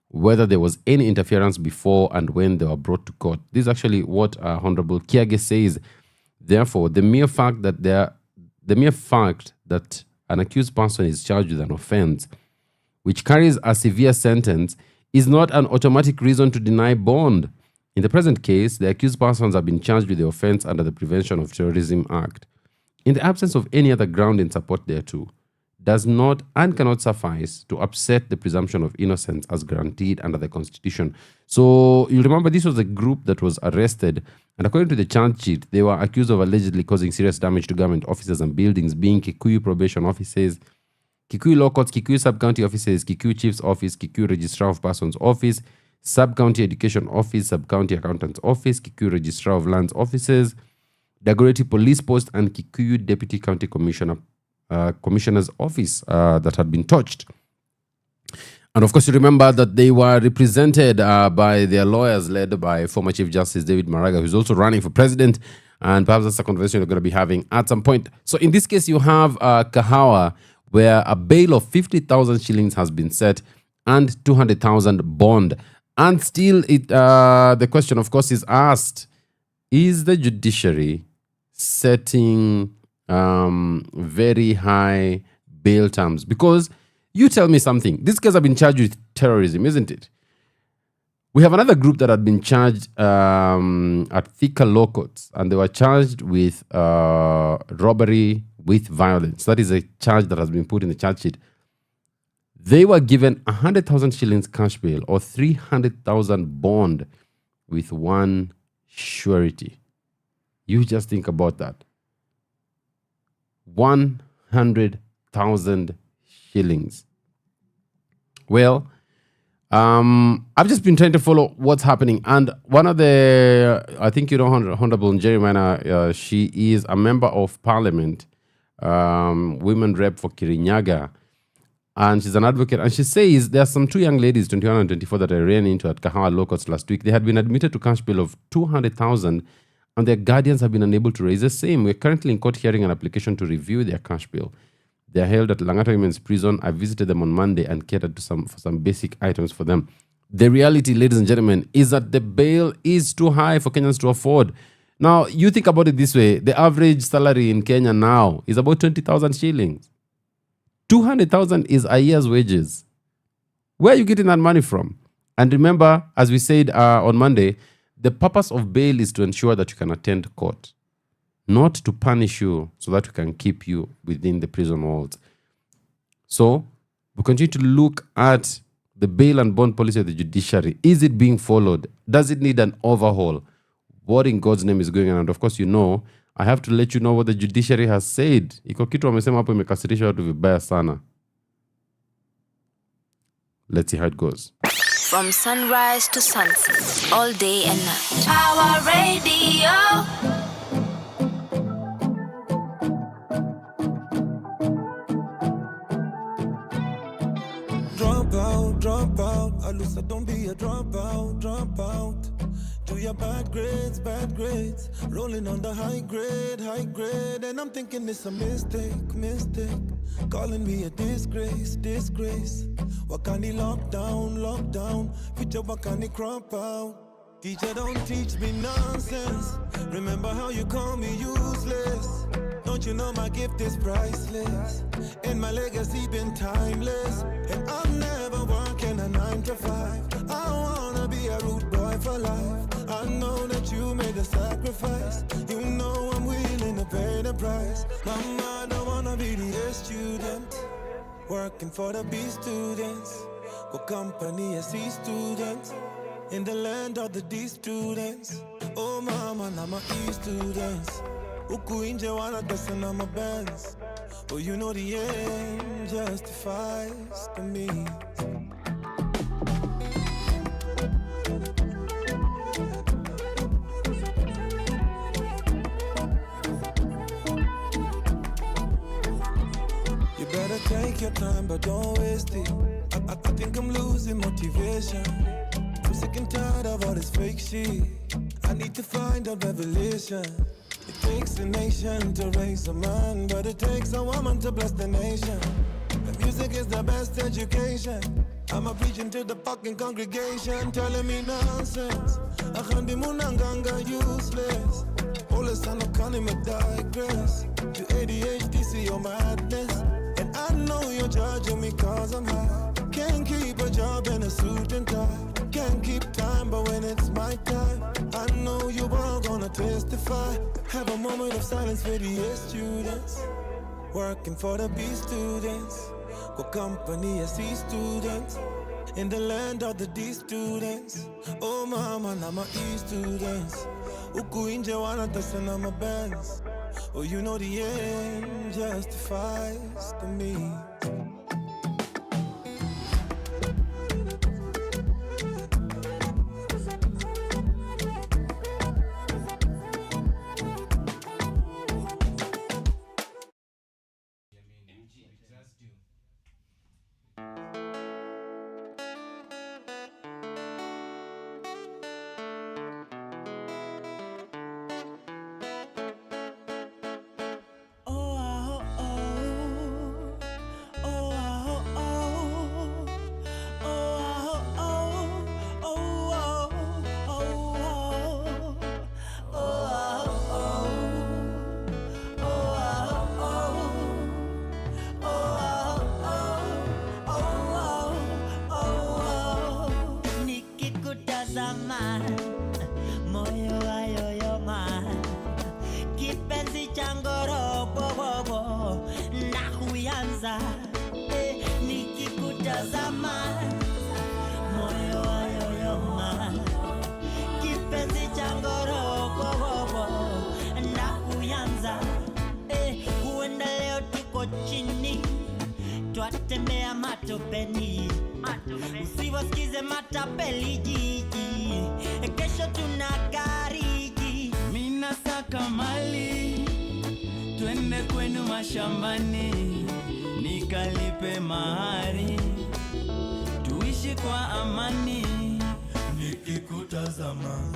whether there was any interference before and when they were brought to court. This is actually what Honorable Kiage says. Therefore, the mere fact that an accused person is charged with an offense which carries a severe sentence is not an automatic reason to deny bond. In the present case, the accused persons have been charged with the offense under the Prevention of Terrorism Act. In the absence of any other ground in support thereto, does not and cannot suffice to upset the presumption of innocence as guaranteed under the Constitution. So you remember this was a group that was arrested, and according to the charge sheet, they were accused of allegedly causing serious damage to government offices and buildings, being Kikuyu probation offices, Kikuyu law courts, Kikuyu sub-county offices, Kikuyu chief's office, Kikuyu registrar of persons office, sub-county education office, sub-county accountant's office, Kikuyu registrar of lands offices, Dagoretti police post, and Kikuyu deputy county commissioner commissioner's office that had been touched. And of course, you remember that they were represented by their lawyers led by former Chief Justice David Maraga, who's also running for president. And perhaps that's a conversation we're going to be having at some point. So in this case, you have Kahawa, where a bail of 50,000 shillings has been set and 200,000 bond. And still, the question, of course, is asked, is the judiciary setting very high bail terms? Because you tell me something. These guys have been charged with terrorism, isn't it? We have another group that had been charged at Thika Law Courts, and they were charged with robbery with violence. That is a charge that has been put in the charge sheet. They were given 100,000 shillings cash bail or 300,000 bond with one surety. You just think about that. 100,000 shillings. Well, I've just been trying to follow what's happening. And one of the, I think you know Honorable WaNjeri, she is a member of parliament, women rep for Kirinyaga. And she's an advocate. And she says there are some two young ladies, 21 and 24, that I ran into at Kahawa Law Courts last week. They had been admitted to cash bail of 200,000 and their guardians have been unable to raise the same. We're currently in court hearing an application to review their cash bail. They are held at Langata Women's Prison. I visited them on Monday and catered to for some basic items for them. The reality, ladies and gentlemen, is that the bail is too high for Kenyans to afford. Now, you think about it this way. The average salary in Kenya now is about 20,000 shillings. 200,000 is a year's wages. Where are you getting that money from? And remember, as we said on Monday, the purpose of bail is to ensure that you can attend court, not to punish you so that we can keep you within the prison walls. So we continue to look at the bail and bond policy of the judiciary. Is it being followed? Does it need an overhaul? What in God's name is going on? And of course, you know, I have to let you know what the judiciary has said. Iko kitu wamesema hapo imekasirisha watu vibaya sana. Let's see how it goes. From sunrise to sunset, all day and night. Our radio. Drop out. Alusa, don't be a drop out. Do your bad grades. Rolling on the high grade. And I'm thinking it's a mistake. Calling me a disgrace. Wakani lockdown. Future Wakani crop out. Teacher, don't teach me nonsense. Remember how you call me useless. Don't you know my gift is priceless? And my legacy been timeless. And I'm never working a 9 to 5. I wanna be a rude boy for life. I know that you made a sacrifice. You know I'm willing to pay the price. Mama, I don't wanna be the A student, working for the B students. Go company as C students, in the land of the D students. Oh mama, now my E students. Uku inje wana dasa na my bands. Oh, you know the end justifies the means. You better take your time, but don't waste it. I think I'm losing motivation. I'm sick and tired of all this fake shit. I need to find a revelation. It takes a nation to raise a man, but it takes a woman to bless the nation. The music is the best education. I'm a preaching to the fucking congregation, telling me nonsense. I can't be munanganga useless. All the son of Connie digress. You ADHD, see your madness. And I know you're judging me cause I'm high. Can't keep a job in a suit and tie. Can't keep time, but when it's my time, I know you all gonna testify. Have a moment of silence for the A students, working for the B students. Go company as C students, in the land of the D students. Oh mama, now my E students. Uku inje wana dasa na my bands. Oh, you know the end justifies the means. moyo wayoyoma, kipenzi changoro bobobo, ndakuyanza nikikutazama, moyo wayoyoma, kipenzi changoro bobobo, ndakuyanza huenda leo tuko chini, twatembea matopeni, usiwasikize matapeli jiji, kesho tuna gariji. Mina saka mali, twende kwenu mashambani, nikalipe mahari, tuishi kwa amani. Nikikutazama,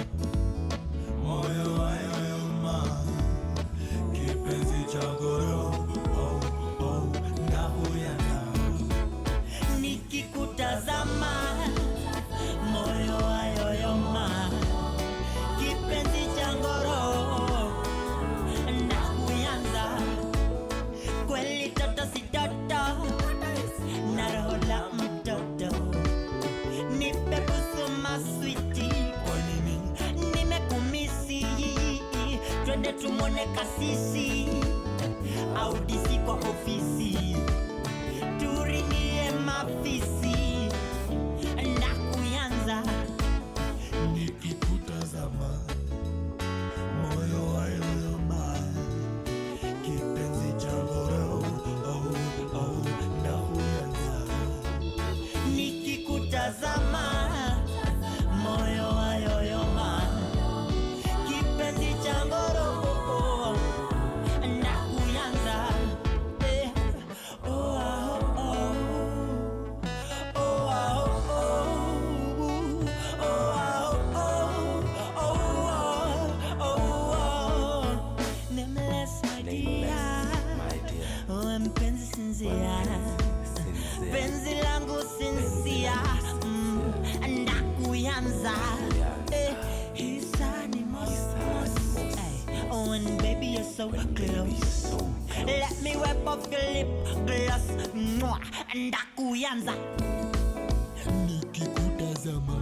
moyo wayoyoma, kipenzi changoro ndakuyanza. Nikikutazama, moyo wayoyoma, kipenzi changoro ndakuyanza. Kweli toto si toto, na roho la mtoto, nipe busu maswiti, nimekumisi, twende tumone kasisi au disi kwa ofisi, turingie mafisi, ndakuyanza. Nikikutazama, moyo wayoyoma, kipenzi changoro ndakuyanza. Nikikutazama, moyo wayoyoma, kipenzi changoro ndakuyanza. Nameless my dear, mpenzi sinzia, penzi langu sinzia, ndakuyanza. His animals, oh and baby you're so close, let me wipe off your lip gloss, ndakuyanza. Nikikutazama,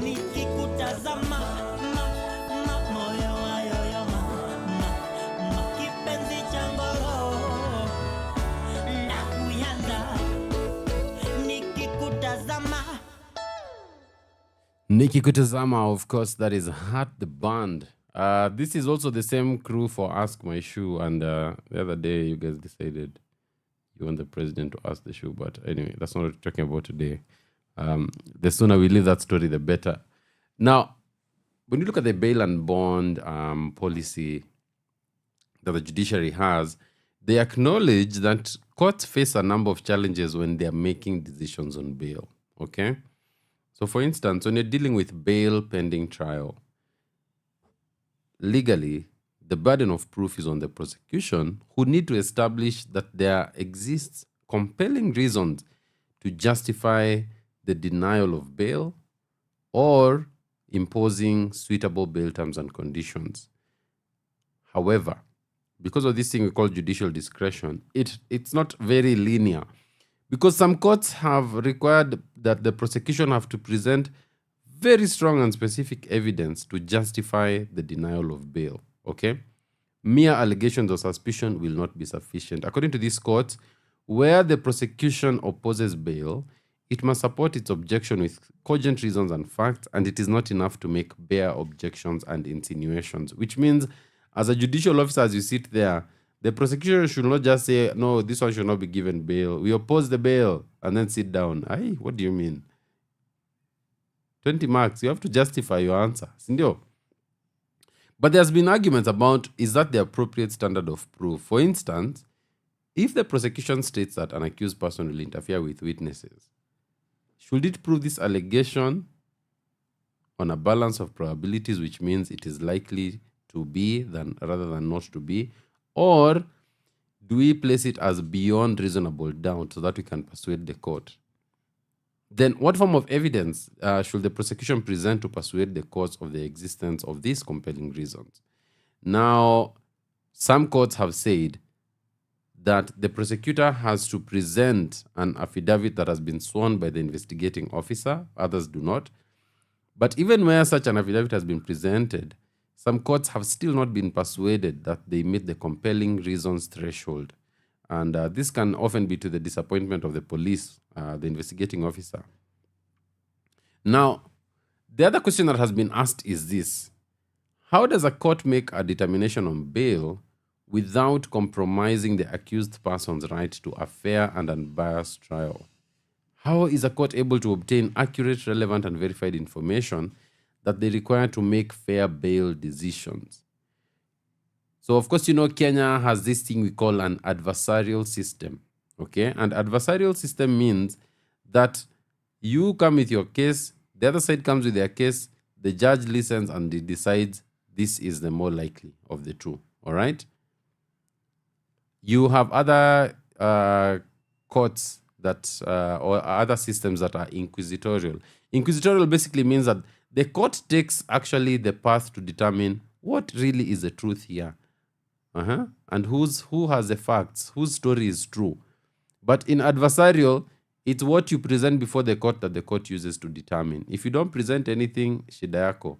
Nikikutazama, moyo wayoyoma, kipenzi changoro ndakuyanza. Nikikutazama. Nikikutazama, of course, that is Heart the Band. This is also the same crew for Ask My Shoe, and the other day you guys decided you want the president to ask the shoe, but anyway, that's not what we're talking about today. The sooner we leave that story, the better. Now, when you look at the bail and bond policy that the judiciary has, they acknowledge that courts face a number of challenges when they are making decisions on bail, okay? So, for instance, when you're dealing with bail pending trial, legally, the burden of proof is on the prosecution, who need to establish that there exists compelling reasons to justify the denial of bail or imposing suitable bail terms and conditions. However, because of this thing we call judicial discretion, it's not very linear, because some courts have required that the prosecution have to present very strong and specific evidence to justify the denial of bail, okay? Mere allegations of suspicion will not be sufficient. According to these courts, where the prosecution opposes bail, it must support its objection with cogent reasons and facts, and it is not enough to make bare objections and insinuations, which means as a judicial officer, as you sit there, the prosecution should not just say, no, this one should not be given bail. We oppose the bail, and then sit down. Aye, what do you mean? 20 marks, you have to justify your answer. Sindio? But there's been arguments about, is that the appropriate standard of proof? For instance, if the prosecution states that an accused person will interfere with witnesses, should it prove this allegation on a balance of probabilities, which means it is likely to be rather than not to be, or do we place it as beyond reasonable doubt so that we can persuade the court? Then what form of evidence should the prosecution present to persuade the courts of the existence of these compelling reasons? Now, some courts have said that the prosecutor has to present an affidavit that has been sworn by the investigating officer. Others do not. But even where such an affidavit has been presented, some courts have still not been persuaded that they meet the compelling reasons threshold. And this can often be to the disappointment of the police, the investigating officer. Now, the other question that has been asked is this: how does a court make a determination on bail without compromising the accused person's right to a fair and unbiased trial? How is a court able to obtain accurate, relevant, and verified information that they require to make fair bail decisions? So, of course, Kenya has this thing we call an adversarial system, okay? And adversarial system means that you come with your case, the other side comes with their case, the judge listens and he decides this is the more likely of the two, all right? You have other courts that, or other systems that are inquisitorial. Inquisitorial basically means that the court takes actually the path to determine what really is the truth here. And who has the facts, whose story is true. But in adversarial, it's what you present before the court that the court uses to determine. If you don't present anything, shida yako.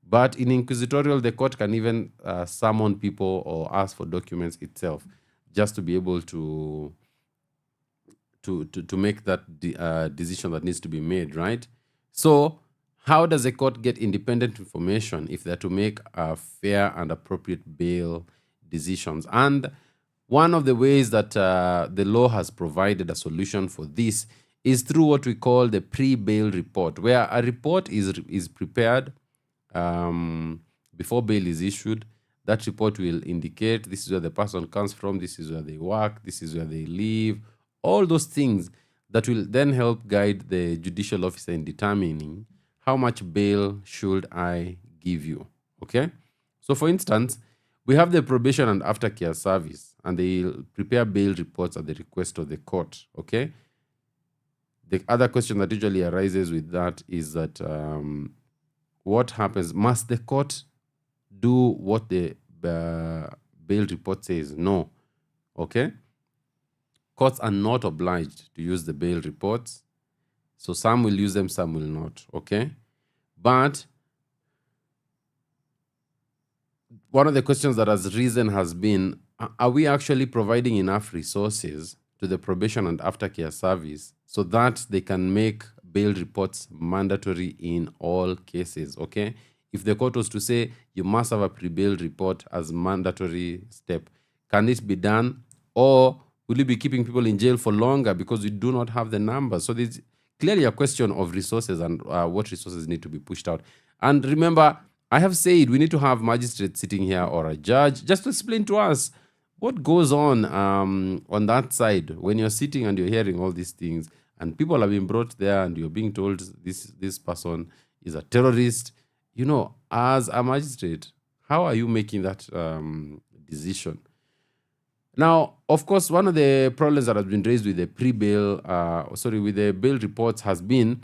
But in inquisitorial, the court can even summon people or ask for documents itself, just to be able to make that decision that needs to be made, right? So how does a court get independent information if they're to make fair and appropriate bail decisions? And one of the ways that the law has provided a solution for this is through what we call the pre-bail report, where a report is prepared before bail is issued. That report will indicate this is where the person comes from, this is where they work, this is where they live, all those things that will then help guide the judicial officer in determining how much bail should I give you, okay? So for instance, we have the probation and aftercare service, and they prepare bail reports at the request of the court, okay? The other question that usually arises with that is that what happens? Must the court do what the bail report says? No, okay? Courts are not obliged to use the bail reports. So some will use them, some will not, okay? But one of the questions that has risen has been, are we actually providing enough resources to the probation and aftercare service so that they can make bail reports mandatory in all cases, okay? If the court was to say you must have a pre-bail report as mandatory step, can it be done? Or will you be keeping people in jail for longer because we do not have the numbers? So there's clearly a question of resources and what resources need to be pushed out. And remember, I have said we need to have magistrates sitting here or a judge just to explain to us what goes on that side when you're sitting and you're hearing all these things and people are being brought there and you're being told this person is a terrorist. As a magistrate, how are you making that decision? Now, of course, one of the problems that has been raised with the with the bail reports has been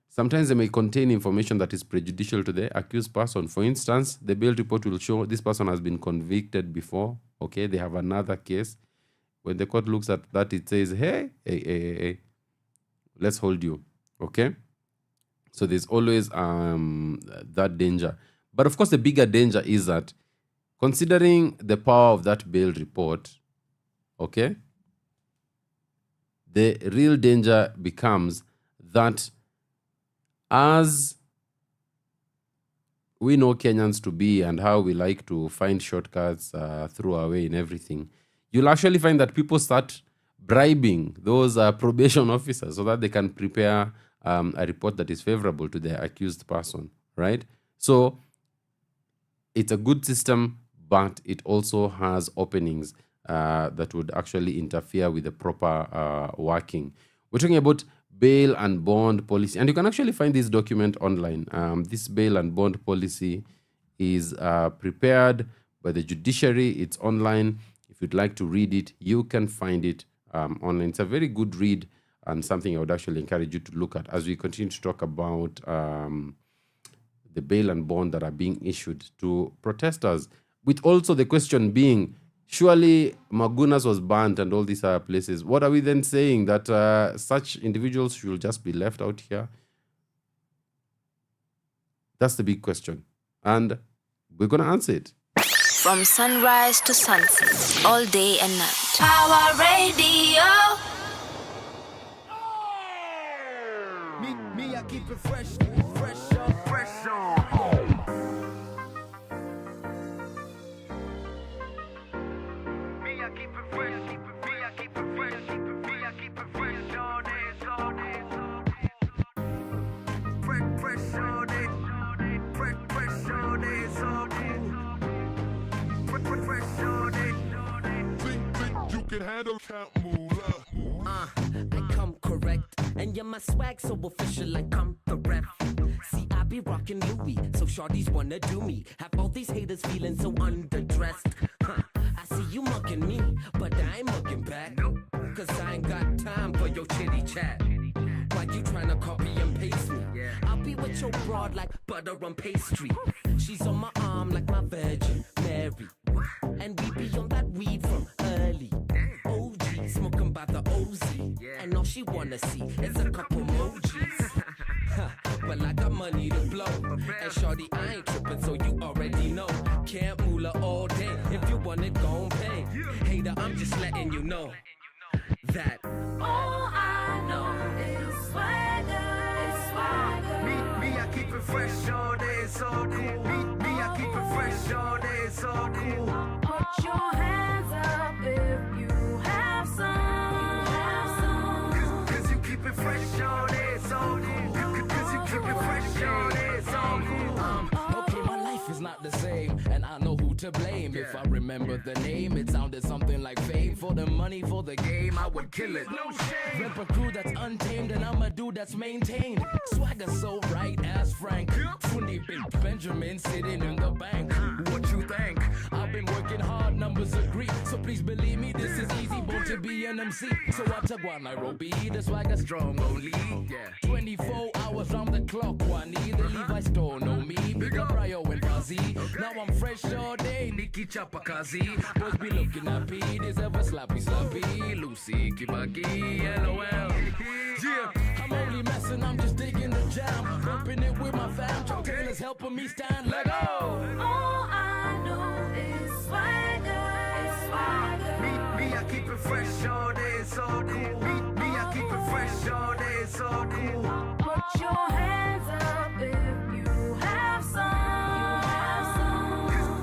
sometimes they may contain information that is prejudicial to the accused person. For instance, the bail report will show this person has been convicted before. Okay, they have another case. When the court looks at that, it says, hey, let's hold you. Okay? So there's always that danger. But of course, the bigger danger is that considering the power of that bail report, okay, the real danger becomes that as we know Kenyans to be and how we like to find shortcuts through our way in everything, you'll actually find that people start bribing those probation officers so that they can prepare a report that is favorable to the accused person, right? So it's a good system, but it also has openings that would actually interfere with the proper working. We're talking about bail and bond policy. And you can actually find this document online. This bail and bond policy is prepared by the Judiciary. It's online. If you'd like to read it, you can find it online. It's a very good read and something I would actually encourage you to look at as we continue to talk about the bail and bond that are being issued to protesters. With also the question being, surely Magunas was banned and all these other places. What are we then saying? That such individuals should just be left out here? That's the big question. And we're going to answer it. From sunrise to sunset, all day and night. Our radio. Me, I keep it fresh, fresh on, fresh on. Me, I keep it fresh, me, I keep it fresh, me, I keep it fresh all day, all day, all day. Fresh all day, fresh all day, it's all cool. Fresh all day. Think you can handle Count Moolah. I come correct, and you're my swag so official like I'm the ref. See, I be rocking Louis, so shorties wanna do me. Have all these haters feeling so underdressed. I see you mugging me, but I ain't mugging back. Cause I ain't got time for your chitty chat. Why you tryna copy and paste me? I'll be with your broad like butter on pastry. She's on my arm like my Virgin Mary. And we be on that weed from early. OG, smoking by the OZ. And all she wanna see is a couple emojis. Well, I got money to blow. And shorty, I ain't tripping, so you already know. Can't moolah all day. If you want it, gon' pay. Hater, I'm just letting you know that All I know is swagger, it's swagger. Me, I keep it fresh all day, it's all cool. Me, I keep it fresh all day, it's all cool. Put your hands up if you have some. Cause you keep it fresh all day, it's all cool. Cause you keep it fresh all day, it's all cool. okay, my life is not the same, and I know who to blame. If I remember the name, it sounded something like fame. For the money, for the game, I would kill it. No shame. Rep a crew that's untamed, and I'm a dude that's maintained. Swagger so right as Frank. 20 big Benjamin sitting in the bank. What you think? I've been working hard, numbers agree. So please believe me, this is easy, born to be an MC. So I took one Nairobi, the swagger strong only. 24 hours round the clock, Wani. The Levi store know me. Big up Ryo and Fuzzy. Now I'm fresh all day, Nikki Chapakazi. Boys be looking at P, this ever slappy. Lucy, Kibaki, LOL. Yeah, I'm only messing, I'm just digging the jam. Bumping it with my fam. Chuck Taylor's helping me stand. Let go. All I know is swagger, it's swagger. Me, I keep it fresh all day, it's all cool. Me, I keep it fresh all day, it's all cool. Put your hands up if you have some.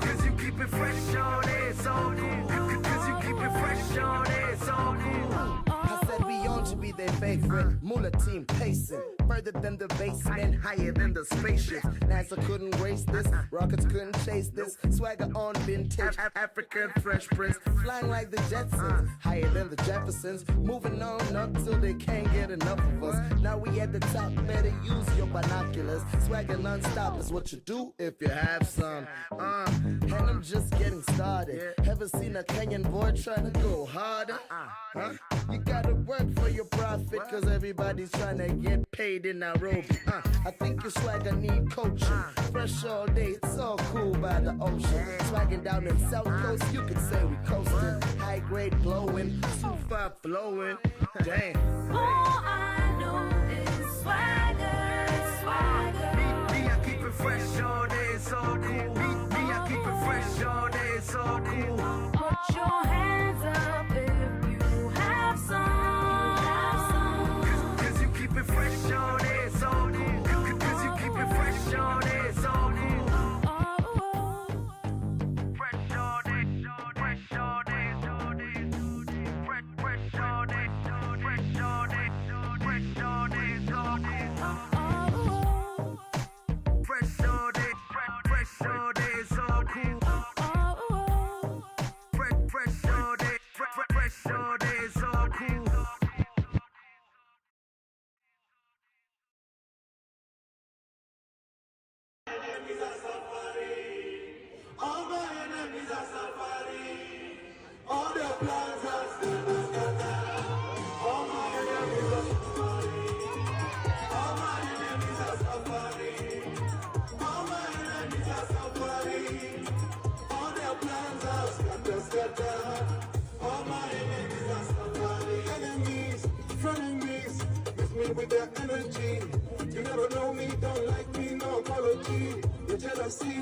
Cause you keep it fresh all day, it's all cool. Cause you keep it fresh all day, it's all cool. I said we on to be their favorite. Moolah team pacing. Further than the basement, higher than the spaceship. NASA couldn't race this, rockets couldn't chase this. Swagger on vintage, African Fresh Prince. Flying like the Jetsons, higher than the Jeffersons. Moving on up till they can't get enough of us. Now we at the top, better use your binoculars. Swagger non-stop is what you do if you have some. And I'm just getting started. Ever seen a Kenyan boy trying to go harder? Huh? You gotta work for your profit, cause everybody's trying to get paid in Nairobi. I think your swagger need coaching. Fresh all day, it's all cool by the ocean. Swagging down in South Coast, you could say we coasting. High grade blowing, super flowing. Damn. All I know is swagger, it's swagger. Me, I keep it fresh all day, it's all cool. Me, I keep it fresh all day, it's all cool. Put your hands up if you have some. Cause you keep it fresh all day, it's all cool. Cause you keep it fresh all day, it's all cool. Fresh all day, fresh all day, fresh all day, fresh all day, fresh all day, it's all cool. All my enemies are suffering. All their plans are scattered. All my enemies are suffering. All my enemies are suffering. All my enemies are suffering. All their plans are scattered. All my enemies are suffering. Enemies, frenemies, miss me with their energy. You never know me, don't like me, no apology. Your jealousy,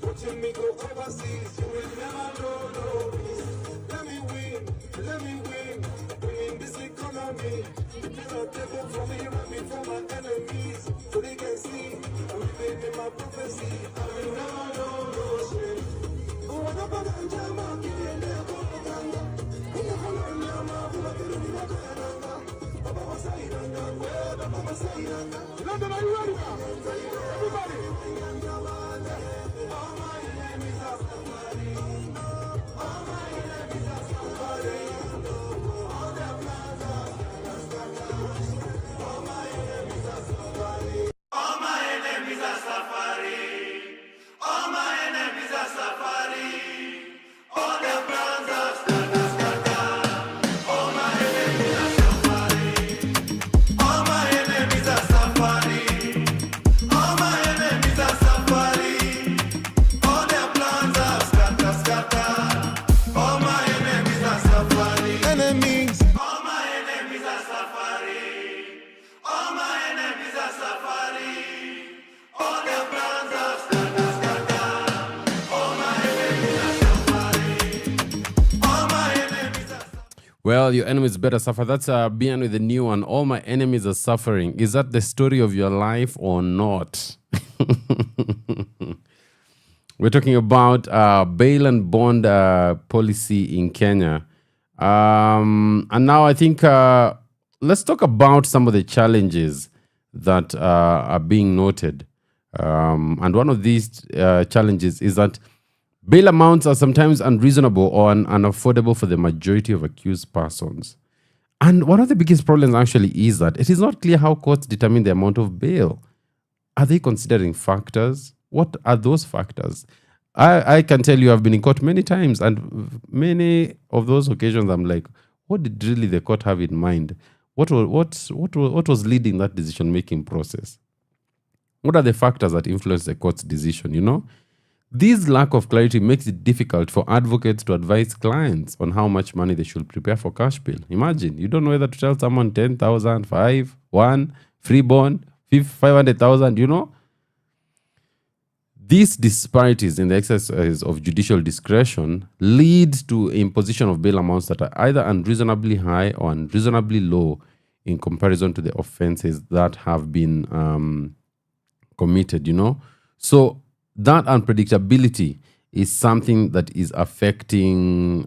watching me go overseas. You will never know, no peace. Let me win, bring this economy. You cannot take it from me, run me from my enemies. So they can see, I'm living in my prophecy. I will never know, no shame. Oh, I'm not going to jam up, give you a go. London, are you ready now? Everybody! All my enemies are suffering. All my enemies are suffering. All their plans are scattered. All my enemies are suffering. All my enemies are suffering. All my enemies are suffering. All their plans are scattered. All my enemies are suffering. All my enemies are suffering. All my enemies are suffering. All their plans are scattered. All my enemies are suffering. Enemies. All my enemies are suffering. All my enemies are suffering. All their plans are scattered. All my enemies are suffering. All my enemies are suffering. Well, your enemies better suffer. That's being with the new one. All my enemies are suffering. Is that the story of your life or not? We're talking about bail and bond policy in Kenya. And now I think let's talk about some of the challenges that are being noted. And one of these challenges is that bail amounts are sometimes unreasonable or unaffordable for the majority of accused persons. And one of the biggest problems actually is that it is not clear how courts determine the amount of bail. Are they considering factors? What are those factors? I can tell you I've been in court many times, and many of those occasions I'm like, what did really the court have in mind? What was leading that decision-making process? What are the factors that influence the court's decision, you know? This lack of clarity makes it difficult for advocates to advise clients on how much money they should prepare for cash bail. Imagine, you don't know whether to tell someone 10,000, 5, 1, free bond, 500,000, you know? These disparities in the exercise of judicial discretion lead to imposition of bail amounts that are either unreasonably high or unreasonably low in comparison to the offenses that have been committed, you know? So that unpredictability is something that is affecting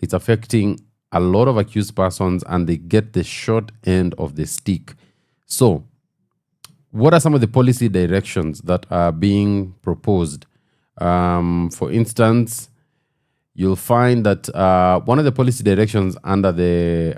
it's affecting a lot of accused persons, and they get the short end of the stick. So what are some of the policy directions that are being proposed? For instance, you'll find that one of the policy directions under the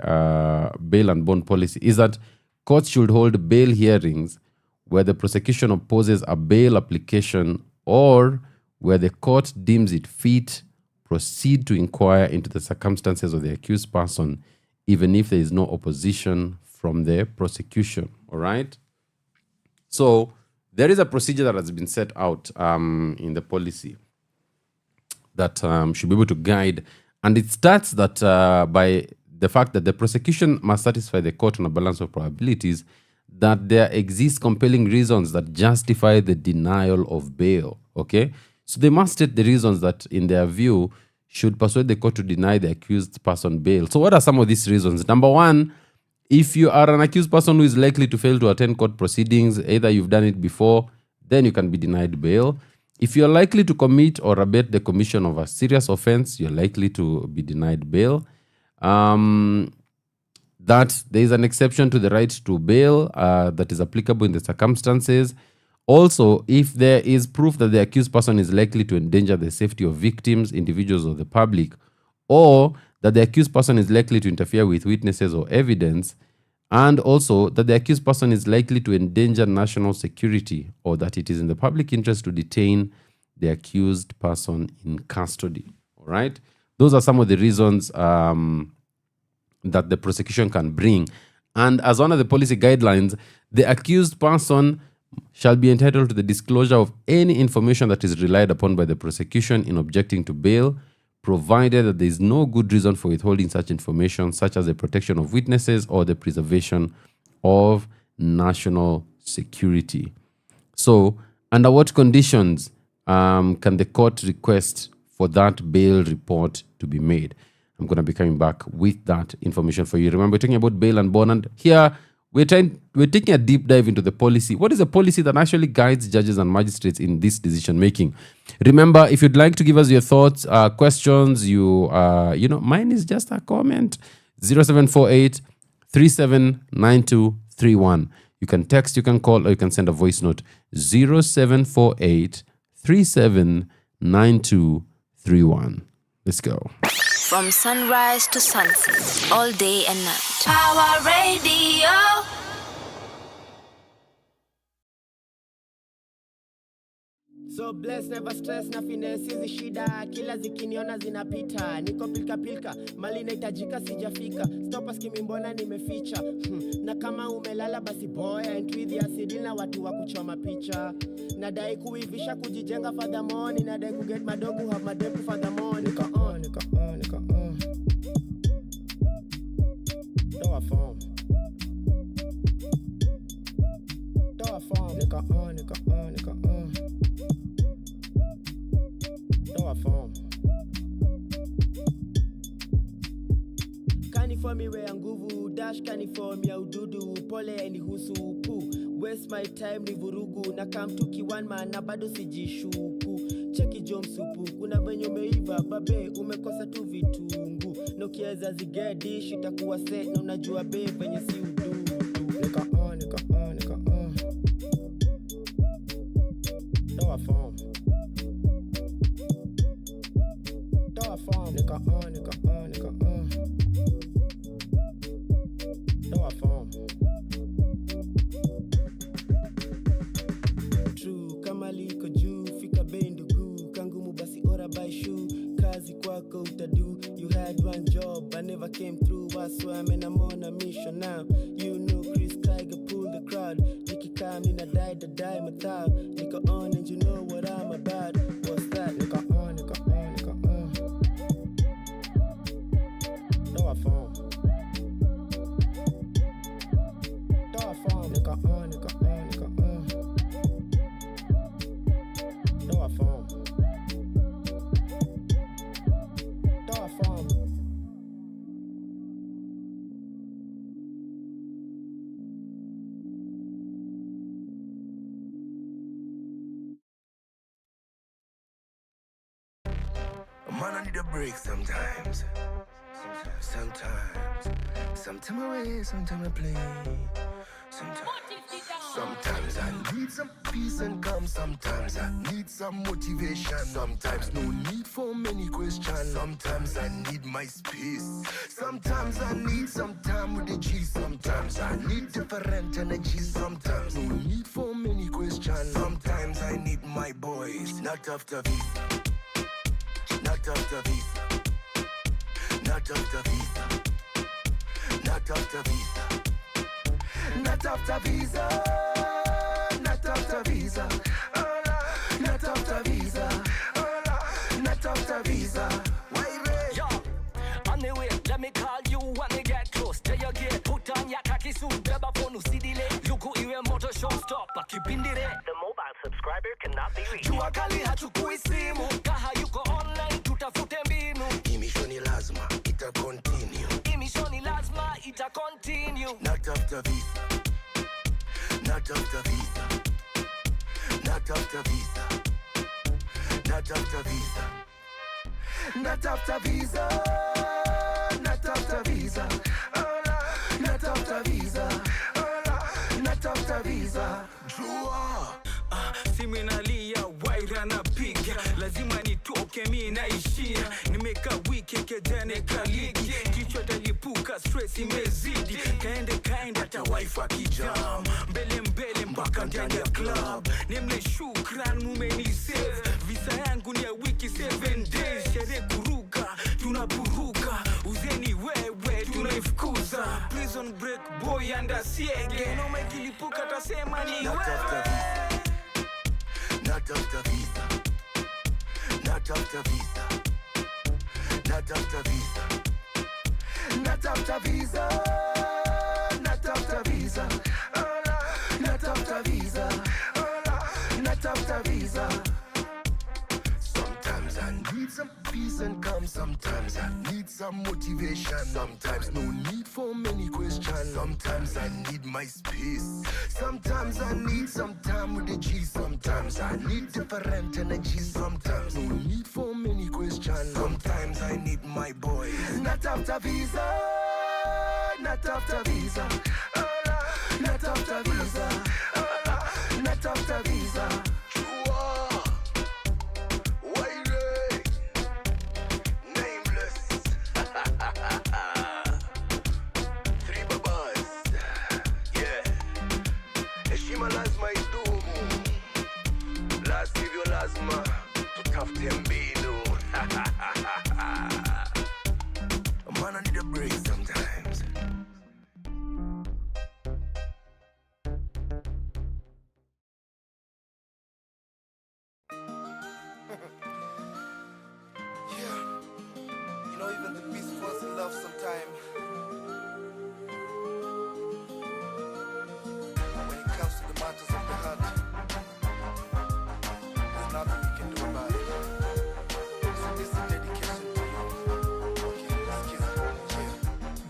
bail and bond policy is that courts should hold bail hearings where the prosecution opposes a bail application, or where the court deems it fit, proceed to inquire into the circumstances of the accused person, even if there is no opposition from the prosecution. All right? So there is a procedure that has been set out in the policy that should be able to guide. And it starts that by the fact that the prosecution must satisfy the court on a balance of probabilities that there exist compelling reasons that justify the denial of bail. Okay? So they must state the reasons that, in their view, should persuade the court to deny the accused person bail. So what are some of these reasons? Number one, if you are an accused person who is likely to fail to attend court proceedings, either you've done it before, then you can be denied bail. If you're likely to commit or abet the commission of a serious offense, you're likely to be denied bail. That there is an exception to the right to bail that is applicable in the circumstances. Also, if there is proof that the accused person is likely to endanger the safety of victims, individuals, or the public, or that the accused person is likely to interfere with witnesses or evidence, and also that the accused person is likely to endanger national security or that it is in the public interest to detain the accused person in custody. All right? Those are some of the reasons that the prosecution can bring. And as one of the policy guidelines, the accused person shall be entitled to the disclosure of any information that is relied upon by the prosecution in objecting to bail, provided that there is no good reason for withholding such information, such as the protection of witnesses or the preservation of national security. So, under what conditions can the court request for that bail report to be made? I'm going to be coming back with that information for you. Remember, we're talking about bail and bond, and here we're taking a deep dive into the policy. What is the policy that actually guides judges and magistrates in this decision making? Remember, if you'd like to give us your thoughts, questions, mine is just a comment. 0748 379231. You can text, you can call, or you can send a voice note. 0748 379231. Let's go. From sunrise to sunset, all day and night. Our radio. So blessed, never stress na finesse hizi shida. Kila zikiniona zinapita. Niko pilka pilka, mali naitajika sijafika. Stop asking mbona nimeficha. Na kama umelala basi boy, and with the acid na watu wa kuchoma picha. Nadai kuivisha kujijenga for the morning. Nadai ku get my dog who have my dep for the morning. Nika on. Do a form. Nika on. Do a form. Kaniform iwe ya nguvu, dash kaniform ya ududu, pole ni husu pu. Waste my time ni vurugu, na kamtuki one man na bado sijishuku. Cheki jom supu, kuna venye umeiva, babe umekosa tu vitungu. Nokieza zigedi, itakuwa set, na unajua babe venye si ududu. Nika on. Do a form. Nika on. Do a form. True, kama liko juu, fika bei ndugu. Kangumu basi ora by shoe. Kazi kwako utadu. You had one job, I never came through. I swear man, I'm on a mission now. You know Chris Tiger pull the crowd. Niki come in, I die my thou. Nika on and you know what I'm about. What's that? Nika on. Do a form. Nika on. Do a form. Man, I need a break sometimes. Sometimes away, sometimes I play. Sometimes I need some peace and calm. Sometimes I need some motivation. Sometimes no need for many questions. Sometimes I need my space. Sometimes I need some time with the G. Sometimes I need different energy. Sometimes no need for many questions. Sometimes I need my boys. Not after visa. Not after visa. Not after visa. Not after visa. Not after visa. Not after visa. Not after visa. Not after visa. Yo, anyway, let me call you when we get close to your gate. Put on your khaki suit, grab a phone, usidile. Luku iwe motor showstopper, kipindire. The mobile subscriber cannot be reached. Jua kali hachukui simu. Kaha yuko online, tutafute mbinu. Imishoni lazima, ita continue. Imishoni lazima, ita continue. Not after visa. Not after visa. Not after visa. Not after visa. Not after visa. Not after visa. Not after visa. Not after visa. Jua. Simu inalia, waira na piga. Lazima nitoe utoke mi naishia. Nimeka wiki kejane kaligi, kichwa talipuka stress imezidi. Kaenda hata wife akijam, mbele mpaka ndani ya club. Nemle shukran mumeni save, visa yangu ni ya wiki 7 days. Sherehe kuruka, tunaburuka, uzeni wewe tunaifukuza. Prison break boy andasiege, noma ikilipuka tasema ni wewe. Not after visa. Not after visa. Not after visa. Not after visa. Not after visa. Not after visa. Not after visa. Sometimes I need some peace and calm. Sometimes I need some motivation. Sometimes no need for many questions. Sometimes I need my space. Sometimes I need some time with the G. Sometimes I need different energies. Sometimes no need for many questions. Sometimes I need my boy. Not after visa. Not after visa. Not after visa. Not after visa. Man, I need a break sometimes. Yeah, you know, even the beast falls in love sometime. When it comes to the matters of the heart, there's nothing you can do about it. So this is a dedication to you. Okay, excuse me.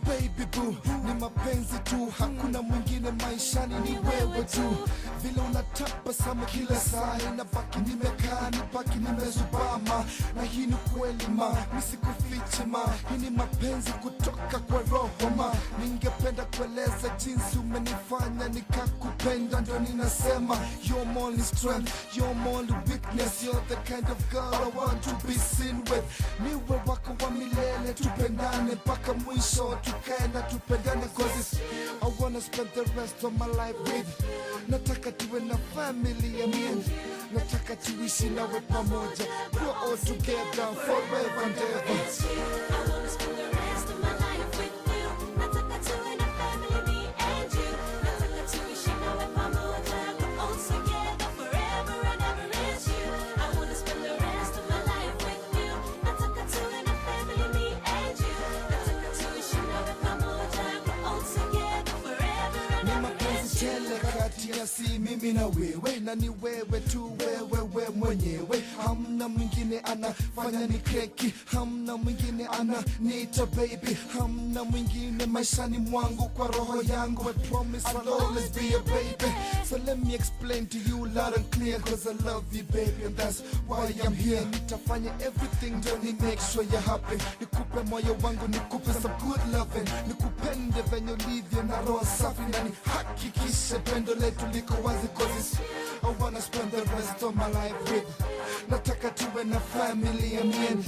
Baby boo, ni mapenzi tu, hakuna mwingine maishani, ni wewe tu. Vile unatabasamu kila saa, inabaki nimekaa, nibaki nimezubama. Na hii ni kweli ma, nisikufiche ma, hii ni mapenzi kutoka kwa roho ma. Ningependa kueleza jinsi umenifanya nikakupenda, ndo ninasema you're my only strength, you're my only weakness. You're the kind of girl I want to be seen with. Niwe wako wa milele, tupendane mpaka mwisho, tukae na tupendane. Cause it's, I wanna spend the rest of my life with. Nataka tuwe na family, I mean. Nataka tuishi nawe pamoja, grow all together forever and ever. I wanna spend the rest of my life with you. Nataka tuwe na family, me and you. Nataka tuishi nawe pamoja, grow old together forever and ever. It's you. I wanna spend the rest of my life with you. Nataka tuwe na family, me and you. Nataka tuishi nawe pamoja, grow old together forever and ever. Mapenzi tele kati ya si mimi na wewe, na ni wewe tu, wewe mwenyewe. Hamna mwingine anafanya ni kreki, hamna mwingine ananiita baby, hamna mwingine maishani mwangu, kwa roho yangu. I promise I'll always be a baby. So let me explain to you loud and clear, cause I love you baby, and that's why I'm here. Nitafanya everything to make sure you're happy. Nikupe moyo wangu, nikupe some good loving, nikupende venye ulivyo na roho safi, na nihakikishe pendo letu liko wazi. Cause it's, I wanna spend the rest of my life with. Nataka tuwe na family, I mean.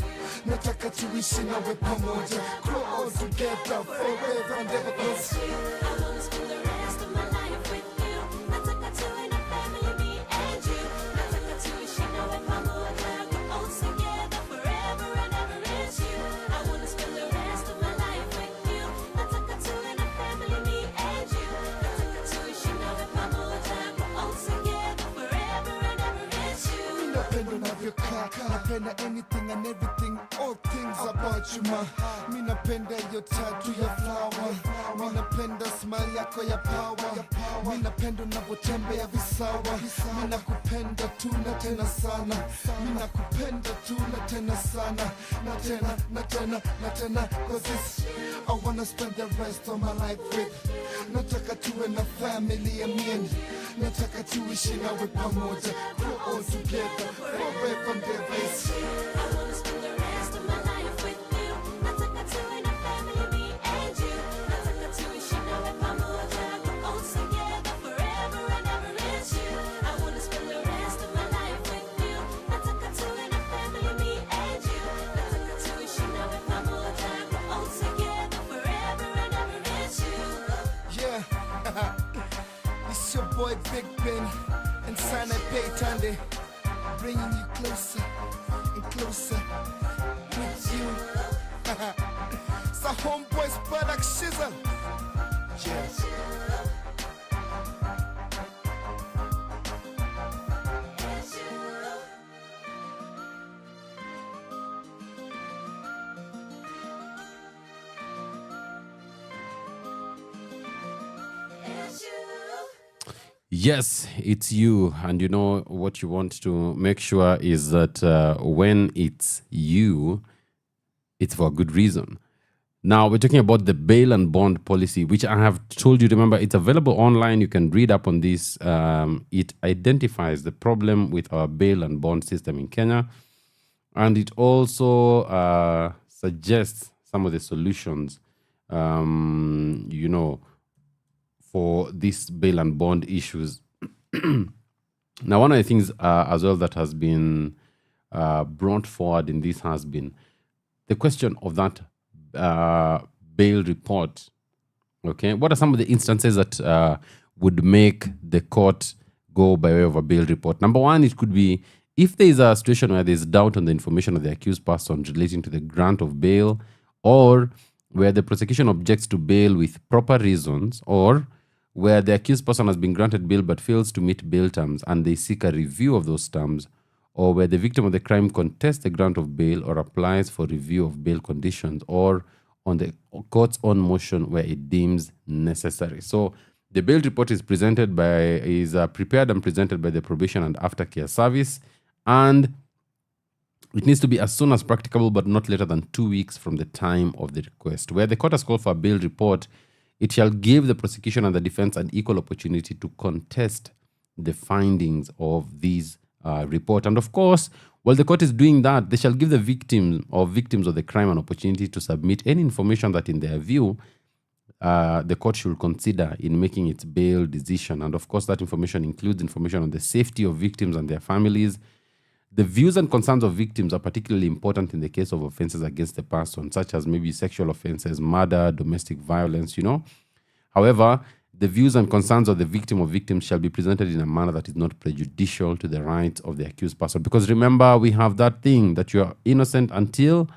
Nataka tuishi nawe pamoja, grow all together forever and ever. Cause I wanna spend the rest of my life with you. Nataka tuwe na family, me and you. Nataka tuishi nawe pamoja, grow old together forever and ever. It's you. I wanna spend the rest of my life with you. Nataka tuwe na family, me and you. Nataka tuishi nawe pamoja, grow old together forever and ever. It's you. napenda unavyokaa, napenda anything and everything, all things about you ma. Mi napenda hiyo tattoo ya flower, mi napenda smile yako ya power, mi napenda unavyotembea visawa. Mi nakupenda tu na tena sana, mi nakupenda tu na tena sana, na tena, na tena, na tena. Cause it's, I wanna spend the rest of my life with. Nataka tuwe na family, I mean. Nataka tuishi nawe pamoja, grow all together forever and ever. I wanna spend the rest of my life with you. Nataka tuwe na family, me and you. Nataka tuishi nawe pamoja, grow old together forever and ever. It's you. I wanna spend the rest of my life with you. Nataka tuwe na family, me and your boy Big Ben and Sana Paytande, bringing you closer and closer with you. It's a Homeboys production. Yes. Yes, it's you. And you know what you want to make sure is that when it's you, it's for a good reason. Now, we're talking about the bail and bond policy, which I have told you, remember, it's available online. You can read up on this. It identifies the problem with our bail and bond system in Kenya. And it also suggests some of the solutions, you know, for these bail and bond issues. Now, one of the things as well that has been brought forward in this has been the question of that bail report. Okay, what are some of the instances that would make the court go by way of a bail report? Number one, it could be if there is a situation where there is doubt on the information of the accused person relating to the grant of bail, or where the prosecution objects to bail with proper reasons, or where the accused person has been granted bail but fails to meet bail terms and they seek a review of those terms, or where the victim of the crime contests the grant of bail or applies for review of bail conditions, or on the court's own motion where it deems necessary. So the bail report is prepared and presented by the probation and aftercare service, and it needs to be as soon as practicable but not later than 2 weeks from the time of the request. Where the court has called for a bail report, it shall give the prosecution and the defense an equal opportunity to contest the findings of these report. And of course, while the court is doing that, they shall give the victims of the crime an opportunity to submit any information that in their view the court should consider in making its bail decision. And of course, that information includes information on the safety of victims and their families. The views and concerns of victims are particularly important in the case of offenses against the person, such as maybe sexual offenses, murder, domestic violence, you know. However, the views and concerns of the victim or victims shall be presented in a manner that is not prejudicial to the rights of the accused person. Because remember, we have that thing that you are innocent until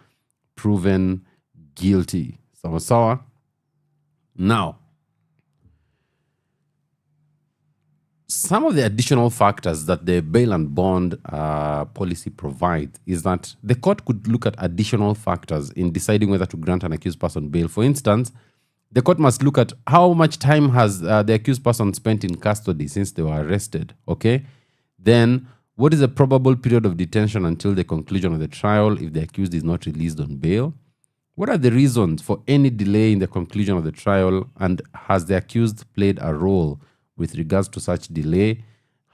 proven guilty. Sawa. Now, some of the additional factors that the bail and bond policy provides is that the court could look at additional factors in deciding whether to grant an accused person bail. For instance, the court must look at how much time has the accused person spent in custody since they were arrested, okay? Then, what is the probable period of detention until the conclusion of the trial if the accused is not released on bail? What are the reasons for any delay in the conclusion of the trial, and has the accused played a role with regards to such delay?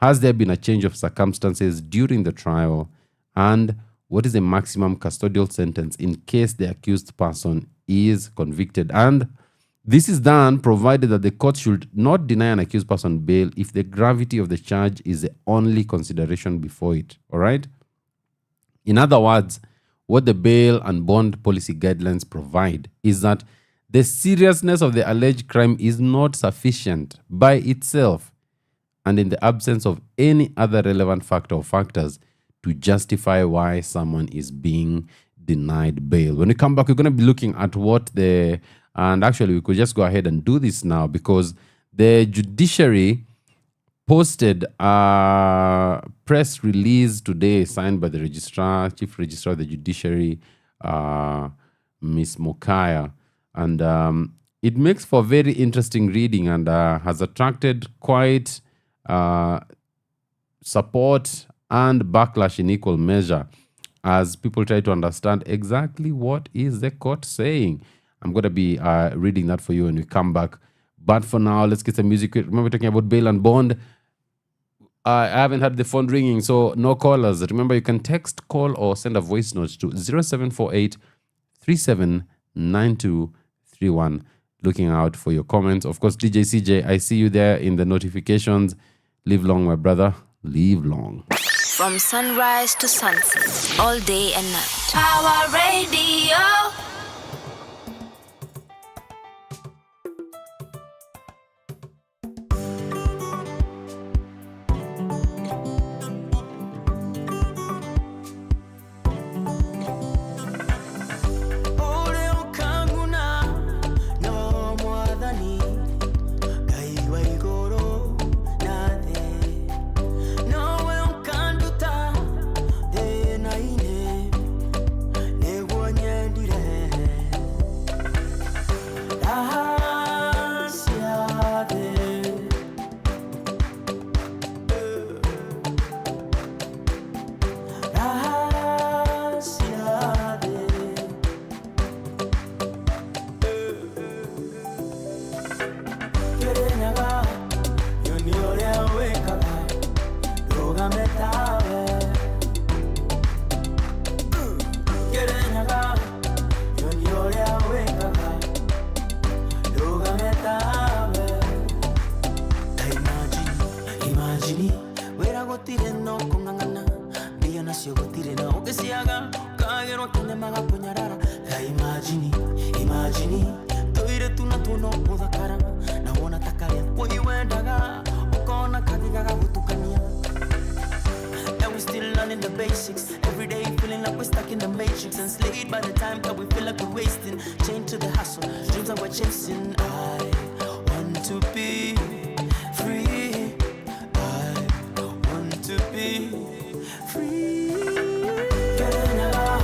Has there been a change of circumstances during the trial? And what is the maximum custodial sentence in case the accused person is convicted? And this is done provided that the court should not deny an accused person bail if the gravity of the charge is the only consideration before it. All right? In other words, what the bail and bond policy guidelines provide is that the seriousness of the alleged crime is not sufficient by itself and in the absence of any other relevant factor or factors to justify why someone is being denied bail. When we come back, we're going to be looking at and actually we could just go ahead and do this now, because the Judiciary posted a press release today signed by the Chief Registrar of the Judiciary, Ms. Mokaya. And it makes for very interesting reading and has attracted quite support and backlash in equal measure as people try to understand exactly what is the court saying. I'm going to be reading that for you when we come back. But for now, let's get some music. Remember talking about bail and bond. I haven't had the phone ringing, so no callers. Remember, you can text, call, or send a voice note to 0748 379231. Looking out for your comments. Of course, DJ CJ, I see you there in the notifications. Live long, my brother. Live long. From sunrise to sunset, all day and night. Power Radio. gutire no kungangana mbia nacio gutire na ugiciaga kagerwo tene magakunyarara imagine toire tuna tuno uthakara na wona takaria kuiwendaga ukona kathiga gagutukania. And we still learning the basics. Every day feeling like we're stuck in the matrix, enslaved by the time that we feel like we're wasting. Chained to the hustle, dreams that we're chasing. I want to be free. I want to be free. Kerenyaga,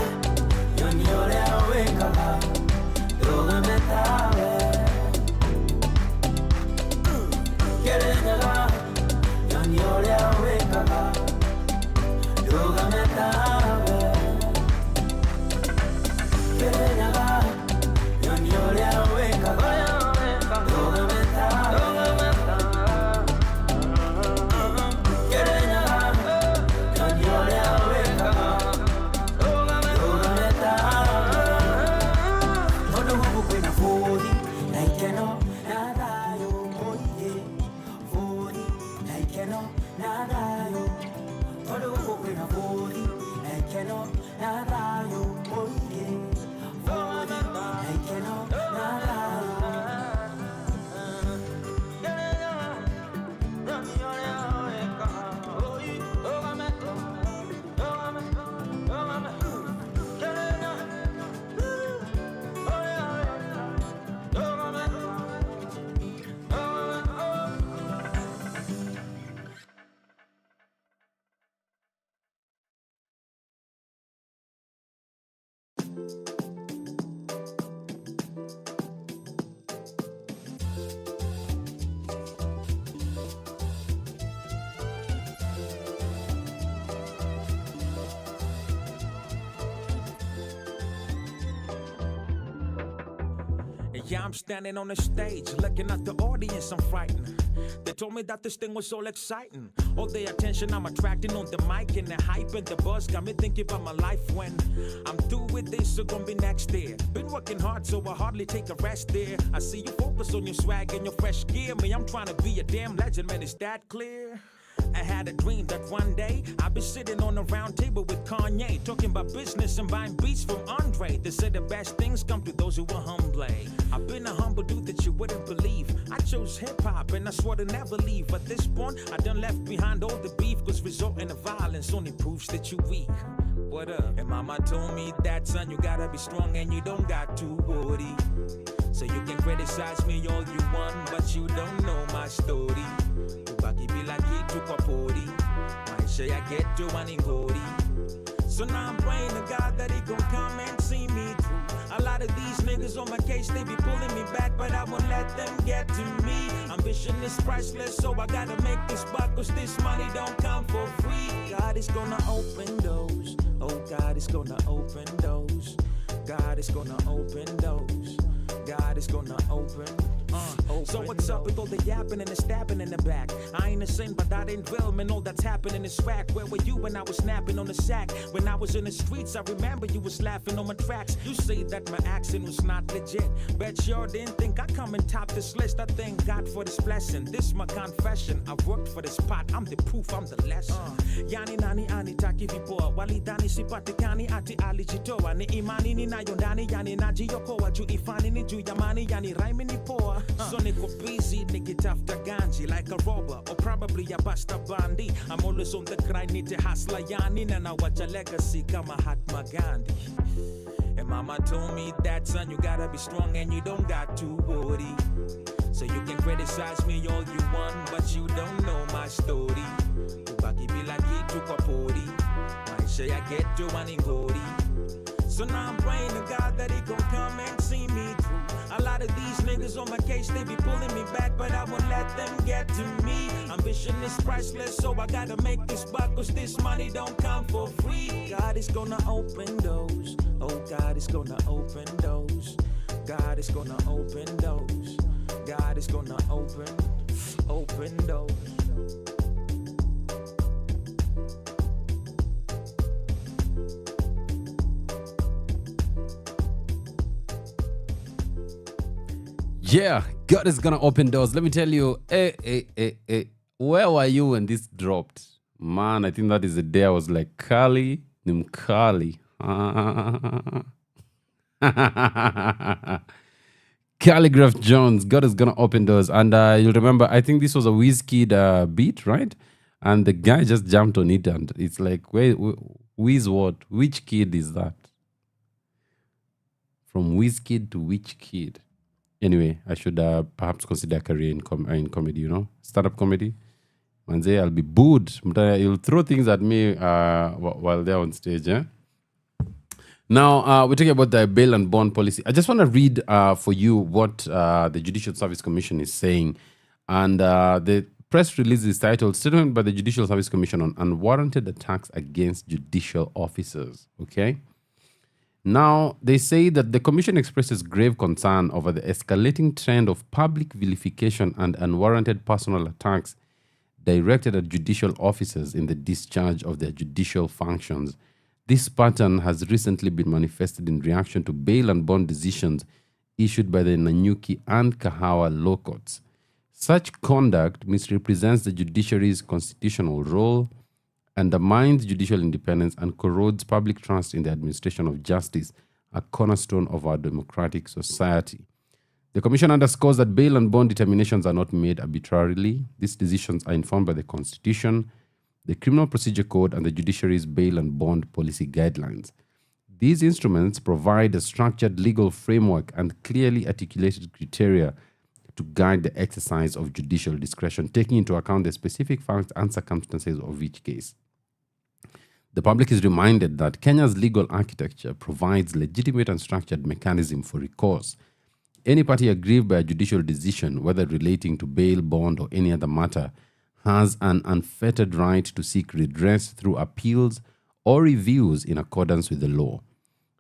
yonyore awekaga, droga metawe. Kerenyaga, yonyore awekaga. Droga metawe, kerenyaga, yonyore awekaga. Droga metawe, kerenyaga, yonyore awekaga. Droga metawe, mono hubu kwena fodi, na ikeno nada yo moye. Fodi, na ikeno nada yo. Todo hubo na fodi, I cannot nada yo oye. Fodi, I cannot nada. Yeah, I'm standing on the stage, looking at the audience, I'm frightened. They told me that this thing was so exciting. All the attention I'm attracting on the mic and the hype and the buzz got me thinking about my life when I'm through with this, so gonna be next year. Been working hard, so I hardly take a rest there. I see you focus on your swag and your fresh gear. Me, I'm trying to be a damn legend, man, is that clear? I had a dream that one day I'd be sitting on a round table with Kanye, talking about business and buying beats from Andre. They said the best things come to those who are humble. I've been a humble dude that you wouldn't believe. I chose hip-hop and I swore to never leave. At this point, I done left behind all the beef, cause resorting to violence only proves that you weak. What up? And mama told me that, son, you gotta be strong and you don't got to worry. So you can criticize me all you want, but you don't know my story. Ubaki be like he took a party. Why say I get to one in Hori? So now I'm praying to God that he gon' come and see me through. A lot of these niggas on my case, they be pulling me back, but I won't let them get to me. Ambition is priceless, so I gotta make this buck, cause this money don't come for free. God is gonna open doors. Oh, God is gonna open doors. God is gonna open doors. God is gonna open. So what's up with all the yapping and the stabbing in the back? I ain't a saint, but that ain't real, man. All that's happening is whack. Where were you when I was snapping on the sack? When I was in the streets, I remember you was laughing on my tracks. You say that my accent was not legit. Bet sure didn't think I come and top this list. I thank God for this blessing. This my confession. I've worked for this pot. I'm the proof, I'm the lesson. Yani nani ani taki vipoa. Walidani sipatikani ati alijitoa. Ni imani ninayo ndani, yani najiokoa. Juu ifani ni juu yamani, yani raimi ni poa. So niko busy, nikitafuta ganji like a robber or probably a basta bandi. I'm always on the grind, need to hustle yani na nawacha legacy kama Mahatma Gandhi. And mama told me that, son, you gotta be strong and you don't got to worry. So you can criticize me all you want, but you don't know my story. Ubaki be like he took a party. Why say I get to one in Hori? So now I'm praying to God that he gon' come and see me through. A lot of these niggas on my case, they be pulling me back, but I won't let them get to me. Ambition is priceless, so I gotta make this buck, cause this money don't come for free. God is gonna open doors. Oh, God is gonna open doors. God is gonna open doors. God is gonna open doors. Yeah, God is gonna open doors. Let me tell you, where were you when this dropped? Man, I think that is the day I was like, Kali, Nimkali. Calligraph Jones, God is gonna open doors. And you'll remember, I think this was a Wizkid beat, right? And the guy just jumped on it, and it's like, wait, Wiz what? Which kid is that? From Wizkid to which kid? Anyway, I should perhaps consider a career in comedy, stand-up comedy. Manze, I'll be booed. You'll throw things at me while they're on stage, eh? Now, we're talking about the bail and bond policy. I just want to read for you what the Judicial Service Commission is saying. And the press release is titled Statement by the Judicial Service Commission on Unwarranted Attacks Against Judicial Officers. Okay? Now, they say that the Commission expresses grave concern over the escalating trend of public vilification and unwarranted personal attacks directed at judicial officers in the discharge of their judicial functions. This pattern has recently been manifested in reaction to bail and bond decisions issued by the Nanyuki and Kahawa law courts. Such conduct misrepresents the judiciary's constitutional role, undermines judicial independence, and corrodes public trust in the administration of justice, a cornerstone of our democratic society. The Commission underscores that bail and bond determinations are not made arbitrarily. These decisions are informed by the Constitution, the Criminal Procedure Code, and the Judiciary's bail and bond policy guidelines. These instruments provide a structured legal framework and clearly articulated criteria to guide the exercise of judicial discretion, taking into account the specific facts and circumstances of each case. The public is reminded that Kenya's legal architecture provides legitimate and structured mechanism for recourse. Any party aggrieved by a judicial decision, whether relating to bail, bond, or any other matter, has an unfettered right to seek redress through appeals or reviews in accordance with the law.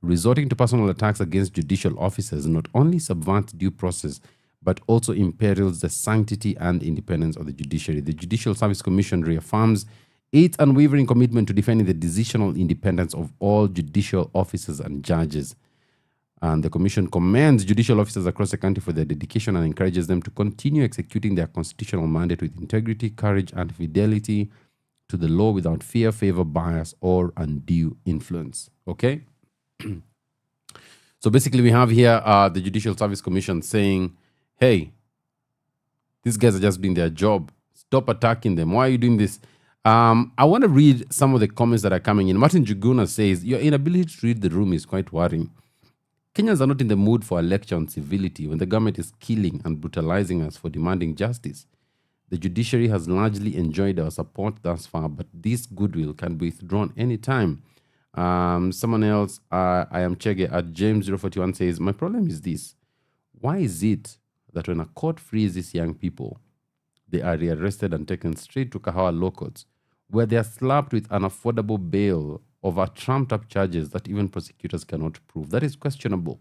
Resorting to personal attacks against judicial officers not only subverts due process, but also imperils the sanctity and independence of the judiciary. The Judicial Service Commission reaffirms its unwavering commitment to defending the decisional independence of all judicial officers and judges. And the Commission commends judicial officers across the country for their dedication and encourages them to continue executing their constitutional mandate with integrity, courage, and fidelity to the law without fear, favor, bias, or undue influence. Okay? So basically we have here the Judicial Service Commission saying, hey, these guys are just doing their job. Stop attacking them. Why are you doing this? I want to read some of the comments that are coming in. Martin Juguna says, your inability to read the room is quite worrying. Kenyans are not in the mood for a lecture on civility when the government is killing and brutalizing us for demanding justice. The judiciary has largely enjoyed our support thus far, but this goodwill can be withdrawn anytime. Someone else, I am Chege at James041 says, my problem is this. Why is it that when a court frees these young people, they are rearrested and taken straight to Kahawa law courts, where they are slapped with unaffordable bail over trumped-up charges that even prosecutors cannot prove? That is questionable.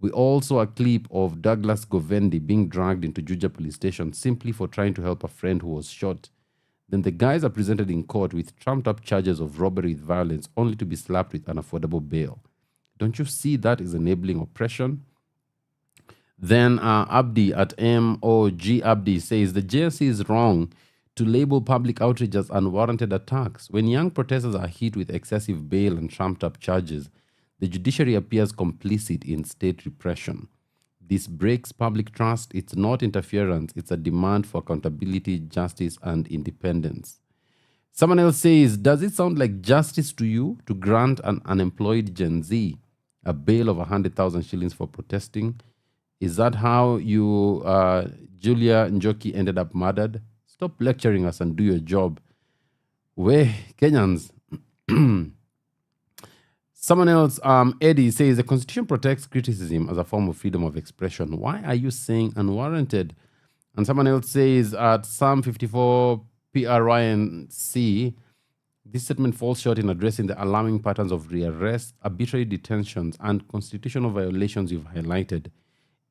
We also saw a clip of Douglas Govendi being dragged into Juja police station simply for trying to help a friend who was shot. Then the guys are presented in court with trumped-up charges of robbery with violence only to be slapped with unaffordable bail. Don't you see that is enabling oppression? Then Abdi at MOG Abdi says, the JSC is wrong to label public outrage as unwarranted attacks. When young protesters are hit with excessive bail and trumped-up charges, the judiciary appears complicit in state repression. This breaks public trust. It's not interference. It's a demand for accountability, justice, and independence. Someone else says, does it sound like justice to you to grant an unemployed Gen Z a bail of 100,000 shillings for protesting? Is that how you, Julia Njoki, ended up murdered? Stop lecturing us and do your job. We Kenyans. Someone else, Eddie, says the Constitution protects criticism as a form of freedom of expression. Why are you saying unwarranted? And someone else says at Psalm 54 PRYNC, this statement falls short in addressing the alarming patterns of rearrest, arbitrary detentions, and constitutional violations you've highlighted.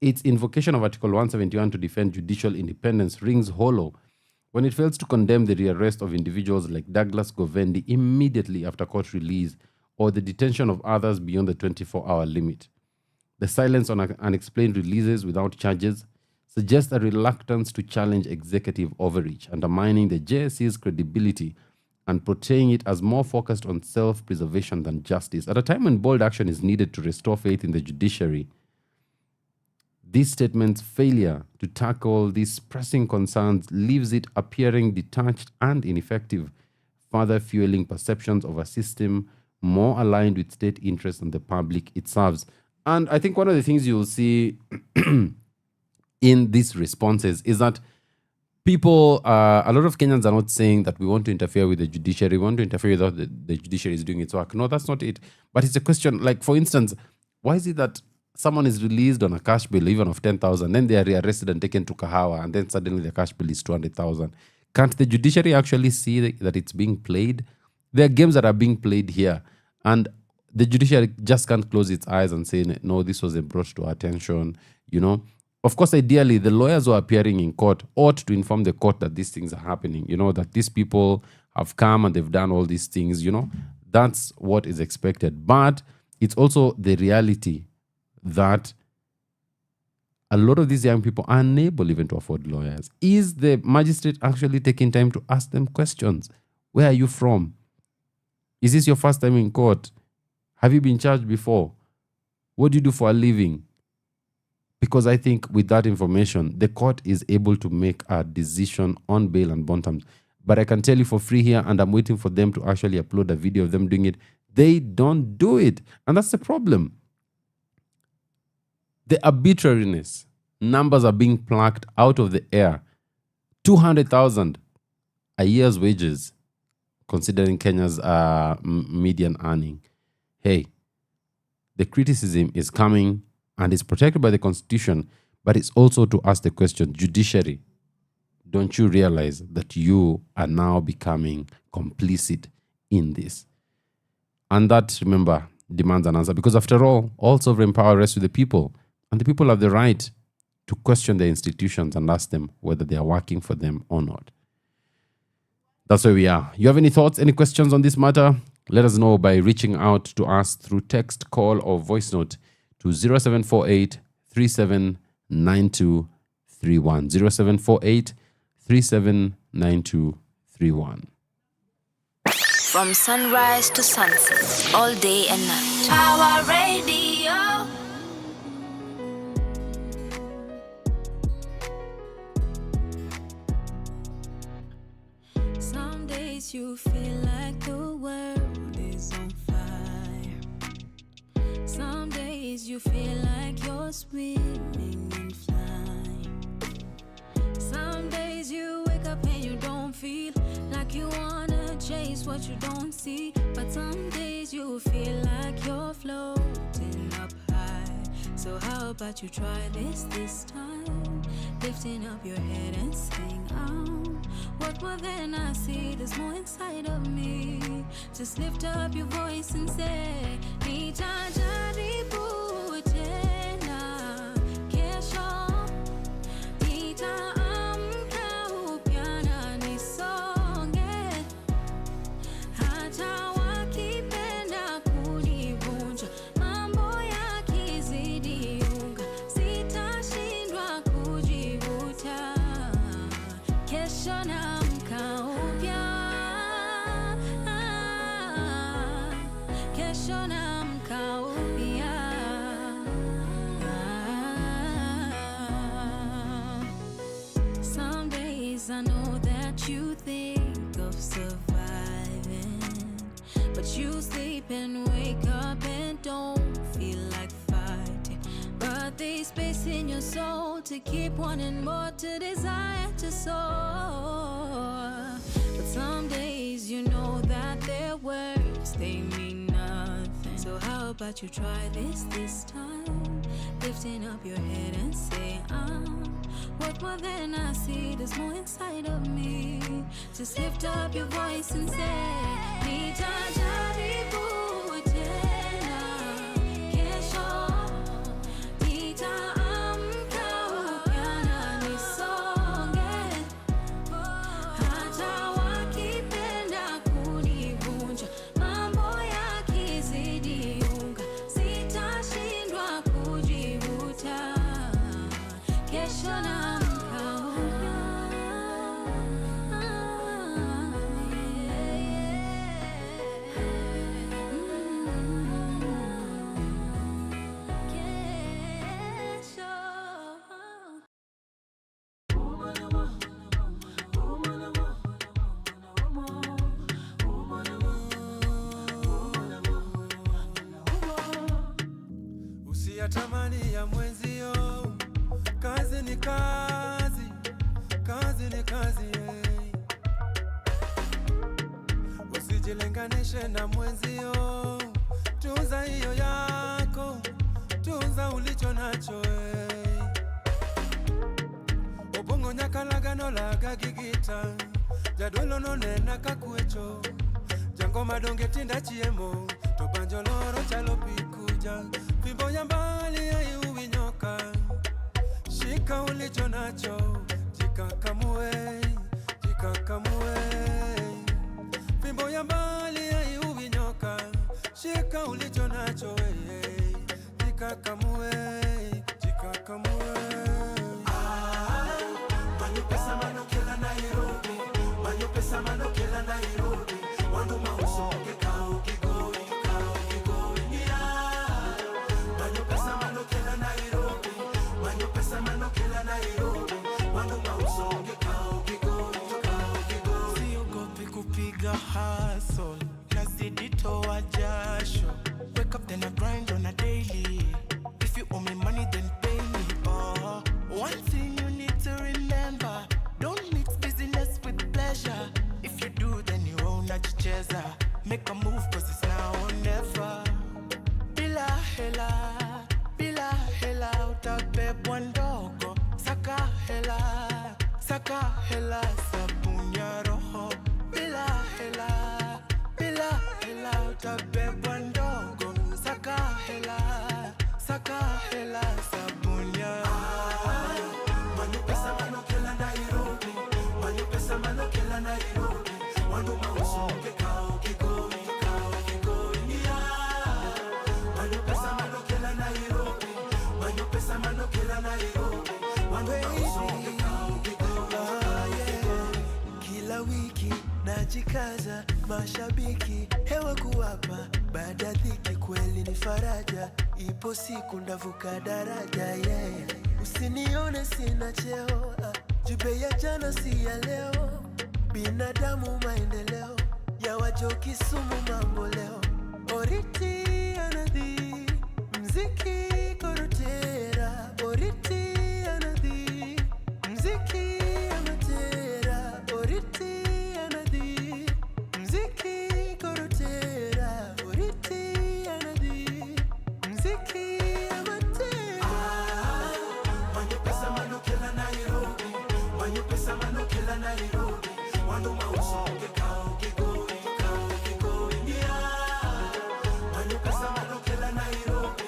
Its invocation of Article 171 to defend judicial independence rings hollow when it fails to condemn the rearrest of individuals like Douglas Govendi immediately after court release or the detention of others beyond the 24-hour limit. The silence on unexplained releases without charges suggests a reluctance to challenge executive overreach, undermining the JSC's credibility and portraying it as more focused on self-preservation than justice. At a time when bold action is needed to restore faith in the judiciary, this statement's failure to tackle these pressing concerns leaves it appearing detached and ineffective, further fueling perceptions of a system more aligned with state interests than the public it serves. And I think one of the things you'll see in these responses is that people, a lot of Kenyans are not saying that we want to interfere with the judiciary, we want to interfere with how the judiciary is doing its work. No, that's not it. But it's a question, like, for instance, why is it that someone is released on a cash bill even of 10,000, then they are rearrested and taken to Kahawa, and then suddenly the cash bill is 200,000? Can't the judiciary actually see that it's being played? There are games that are being played here, and the judiciary just can't close its eyes and say, no, this wasn't brought to our attention, you know. Of course, ideally, the lawyers who are appearing in court ought to inform the court that these things are happening, you know, that these people have come and they've done all these things, you know. That's what is expected. But it's also the reality that a lot of these young people are unable even to afford lawyers. Is the magistrate actually taking time to ask them questions? Where are you from? Is this your first time in court? Have you been charged before? What do you do for a living? Because I think with that information, the court is able to make a decision on bail and bond terms. But I can tell you for free here, and I'm waiting for them to actually upload a video of them doing it. They don't do it. And that's the problem. The arbitrariness, numbers are being plucked out of the air. 200,000 a year's wages, considering Kenya's median earning. Hey, the criticism is coming and it's protected by the Constitution, but it's also to ask the question, judiciary, don't you realize that you are now becoming complicit in this? And that, remember, demands an answer, because after all sovereign power rests with the people. And the people have the right to question their institutions and ask them whether they are working for them or not. That's where we are. You have any thoughts, any questions on this matter? Let us know by reaching out to us through text, call, or voice note to 0748 379231. 0748 379231. From sunrise to sunset, all day and night. Our radio. Some days you feel like the world is on fire. Some days you feel like you're swimming and flying. Some days you wake up and you don't feel like you wanna chase what you don't see. But some days you feel like you're floating up high. So how about you try this time? Lifting up your head and sing out. What more than I see, there's more inside of me. Just lift up your voice and say, nitajaribu tena kesho, nitaamka upya na nisonge. Hata wakipenda kunivunja, mambo yakizidi unga, sitashindwa kujivuta. Kesho naamka upya, kesho naamka upya. Some days I know that you think of surviving, but you sleep and wake up and don't feel like fighting. But there's space in your soul to keep wanting more, to desire to soar. But some days you know that their words, they mean nothing. So how about you try this time? Lifting up your head and say, what more than I see, there's more inside of me. Just lift up your voice and say, nitajaribu tena kesho, nitaamka upya na nisonge. Hata wakipenda kunivunja, mambo yakizidi unga, sitashindwa kujivuta. Kesho naamka upya. amani ya mwenzio. Kazi ni kazi, kazi ni kazi, usijilinganishe na mwenzio. Tunza hiyo yako, tunza ulicho nacho. Obongo nyakalagano laga gigita, jadolo nonena kakwecho. Jango madonge tinda chiemo, to banjoloro chalo pikuja. Fimbo ya mbali haiui nyoka, shika ulicho nacho. Jikakamue, jikakamue. Fimbo ya mbali haiui nyoka, shika ulicho nacho. Jikakamue, jikakamue. Manyopesa manokela Nairobi, manyopesa manokela Nairobi. Wandu mauso kekao kigoi, kekao kigoi. Yeah. Manyopesa manokela Nairobi, manyopesa manokela Nairobi. Wandu mauso kekao kigoi, kekao kigoi. Siogopi kupiga hustle, nazidi toa jasho. Wake up then I grind on a daily. If you owe me money then pay me. Oh, one thing you need to remember, don't mix business with pleasure. If you do then you won't nacheza. Make a move cause it's now or never. Bila hela utabebwa ndogo. Saka hela sabuni ya roho. Bila hela utabebwa ndogo. Saka hela sabuni ya roho. Manyopesa manokela Nairobi, manyopesa manokela Nairobi. Wandu mauso kekao kigoi, kekao kigoi. Yeah. Manyopesa manokela Nairobi, manyopesa manokela Nairobi. Wandu mauso kekao kigoi, kekao kigoi. Kila wiki najikaza, mashabiki hewa kuwapa. Baada ya dhiki kweli ni faraja, ipo siku ndavuka daraja, yeah. Usinione sina cheo, jibe ya jana si ya leo. Binadamu maendeleo, ya wajoki sumu mambo leo. Oriti anadhi, mziki korotera. Oriti anadhi, mziki amatera. Oriti anadhi, mziki korotera. Oriti anadhi, mziki amatera. Manyopesa manokela Nairobi, manyopesa manokela Nairobi. Wandu mauso kekao kigoi, kekao kigoi. Yeah. Manyopesa manokela Nairobi,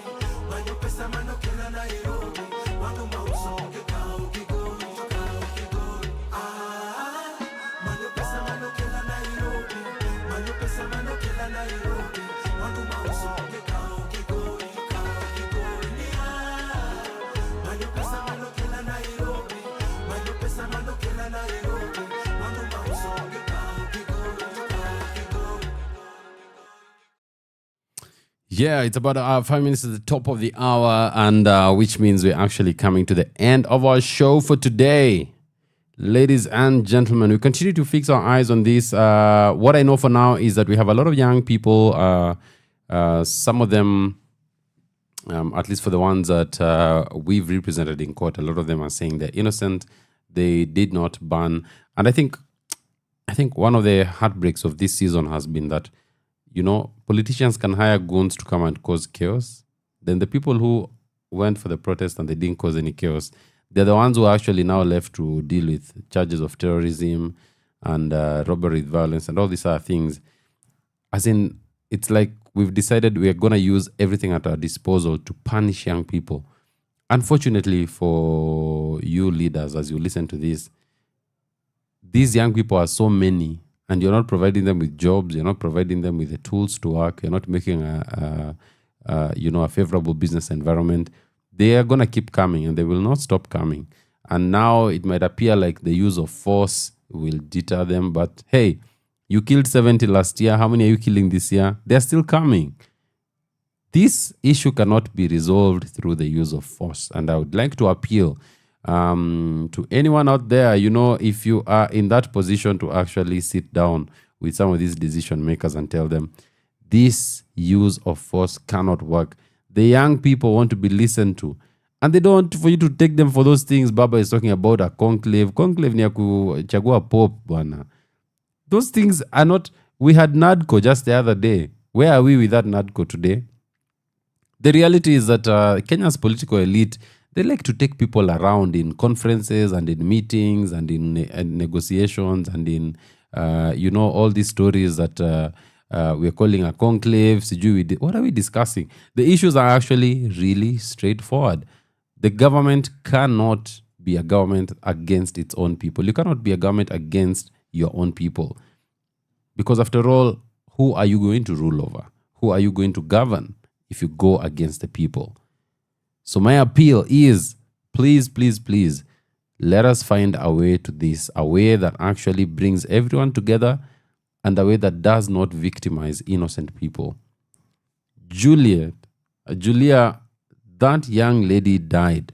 manyopesa manokela Nairobi. Wandu mauso kekao kigoi, kekao kigoi. Manyopesa manokela Nairobi, manyopesa manokela Nairobi. Wandu mauso kekao kigoi, kekao kigoi. Yeah. Manyopesa manokela Nairobi, manyopesa manokela Nairobi. Wandu mauso kekao kigoi, kekao kigoi. Yeah, it's about 5 minutes to the top of the hour, and which means we're actually coming to the end of our show for today. Ladies and gentlemen, we continue to fix our eyes on this. What I know for now is that we have a lot of young people. Some of them, at least for the ones that we've represented in court, a lot of them are saying they're innocent. They did not ban. And I think one of the heartbreaks of this season has been that, you know, politicians can hire goons to come and cause chaos. Then the people who went for the protest and they didn't cause any chaos, they're the ones who are actually now left to deal with charges of terrorism and robbery with violence and all these other things. As in, it's like we've decided we are going to use everything at our disposal to punish young people. Unfortunately for you leaders, as you listen to this, these young people are so many, and you're not providing them with jobs, you're not providing them with the tools to work, you're not making a favorable business environment. They are going to keep coming, and they will not stop coming. And now it might appear like the use of force will deter them, but hey, you killed 70 last year. How many are you killing this year? They're still coming. This issue cannot be resolved through the use of force. And I would like to appeal to anyone out there, you know, if you are in that position to actually sit down with some of these decision makers and tell them, this use of force cannot work. The young people want to be listened to. And they don't want for you to take them for those things. Baba is talking about a conclave. Conclave ni ya kuchagua pope, bwana. Those things are not... We had NADCO just the other day. Where are we with that NADCO today? The reality is that Kenya's political elite, they like to take people around in conferences and in meetings and in negotiations and in, all these stories that we're calling a conclave. What are we discussing? The issues are actually really straightforward. The government cannot be a government against its own people. You cannot be a government against your own people. Because after all, who are you going to rule over? Who are you going to govern if you go against the people? So my appeal is, please, please, please, let us find a way to this, a way that actually brings everyone together and a way that does not victimize innocent people. Julia, that young lady died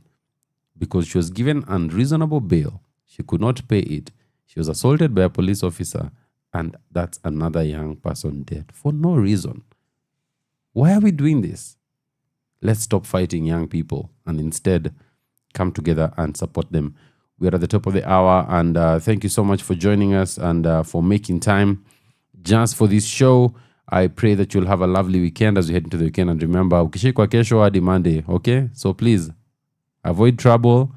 because she was given unreasonable bail. She could not pay it. She was assaulted by a police officer, and that's another young person dead for no reason. Why are we doing this? Let's stop fighting young people and instead come together and support them. We are at the top of the hour, and thank you so much for joining us and for making time just for this show. I pray that you'll have a lovely weekend as we head into the weekend. And remember, ukishikwa kesho hadi Monday, okay? So please, avoid trouble.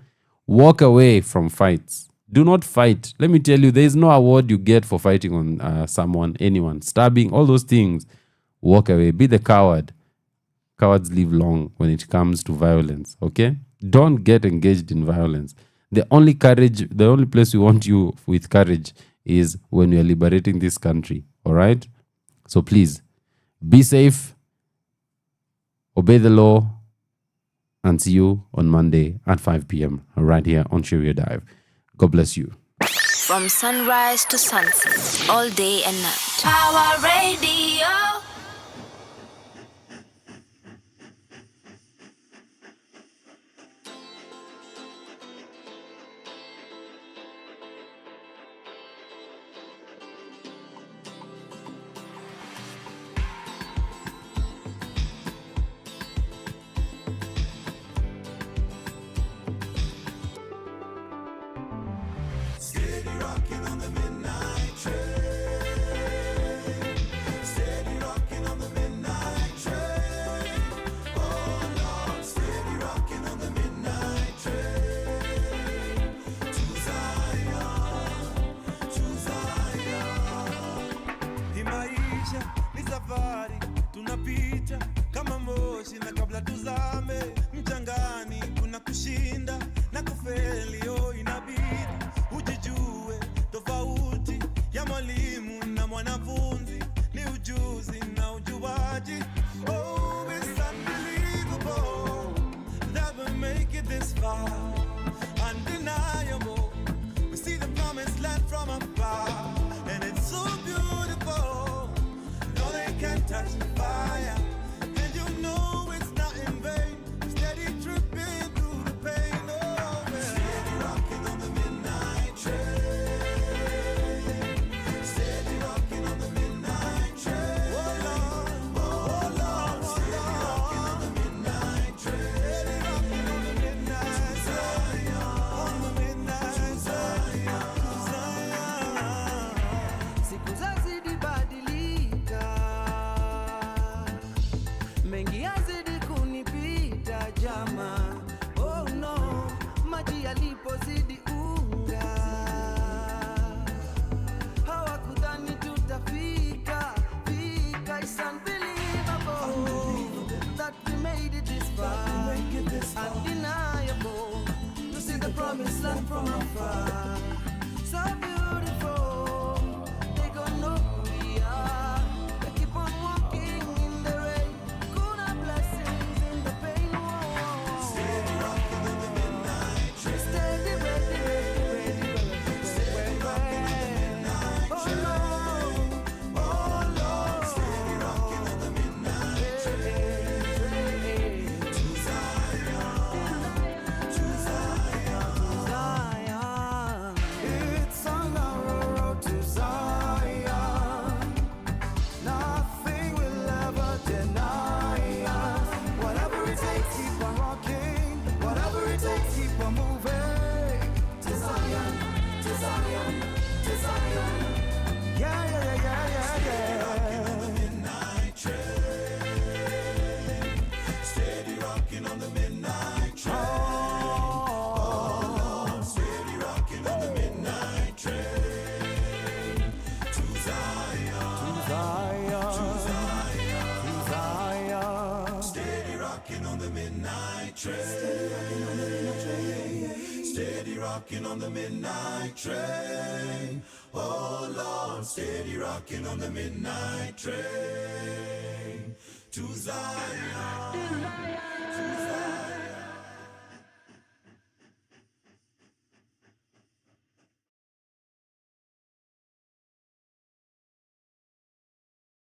Walk away from fights. Do not fight. Let me tell you, there is no award you get for fighting on someone, anyone. Stabbing, all those things. Walk away. Be the coward. Cowards live long when it comes to violence, okay? Don't get engaged in violence. The only place we want you with courage is when we are liberating this country, all right? So please, be safe, obey the law, and see you on Monday at 5 p.m. right here on Sheria Dive. God bless you. From sunrise to sunset, all day and night. Power Radio. Tunapita kama moshi na kabla tuzame mchangani, kuna kushinda na kufeli. Inabidi ujijue tofauti ya mwalimu na mwanafunzi ni ujuzi na ujuaji. Oh, it's unbelievable that we make it this far. Undeniable, we see the promised land from afar, and it's so beautiful. No, they can't touch the fire, and you know it's not in vain. Steady tripping through the pain. Oh, man. Steady rocking on the midnight train. Steady rocking on the midnight train. Oh Lord, oh Lord, steady rocking on the midnight train. Steady rocking on the midnight train. On the midnight train. Siku zazidi badilika, mengi yazidi kunipita jama. Oh no, maji yalipozidi unga, hawakudhani tutafika. It's unbelievable that we made it this far. Undeniable to see the promised land from afar. So beautiful, they gon' know who we are. They keep on walking in the rain. Kuna blessings in the pain. Steady rocking on the midnight train. Steady, ready, ready, ready. Steady rocking on the midnight train. Oh Lord, steady rocking on the midnight train. To Zion, to Zion, to Zion. steady rocking on the midnight train. Oh Lord, steady rocking on the midnight train to Zion.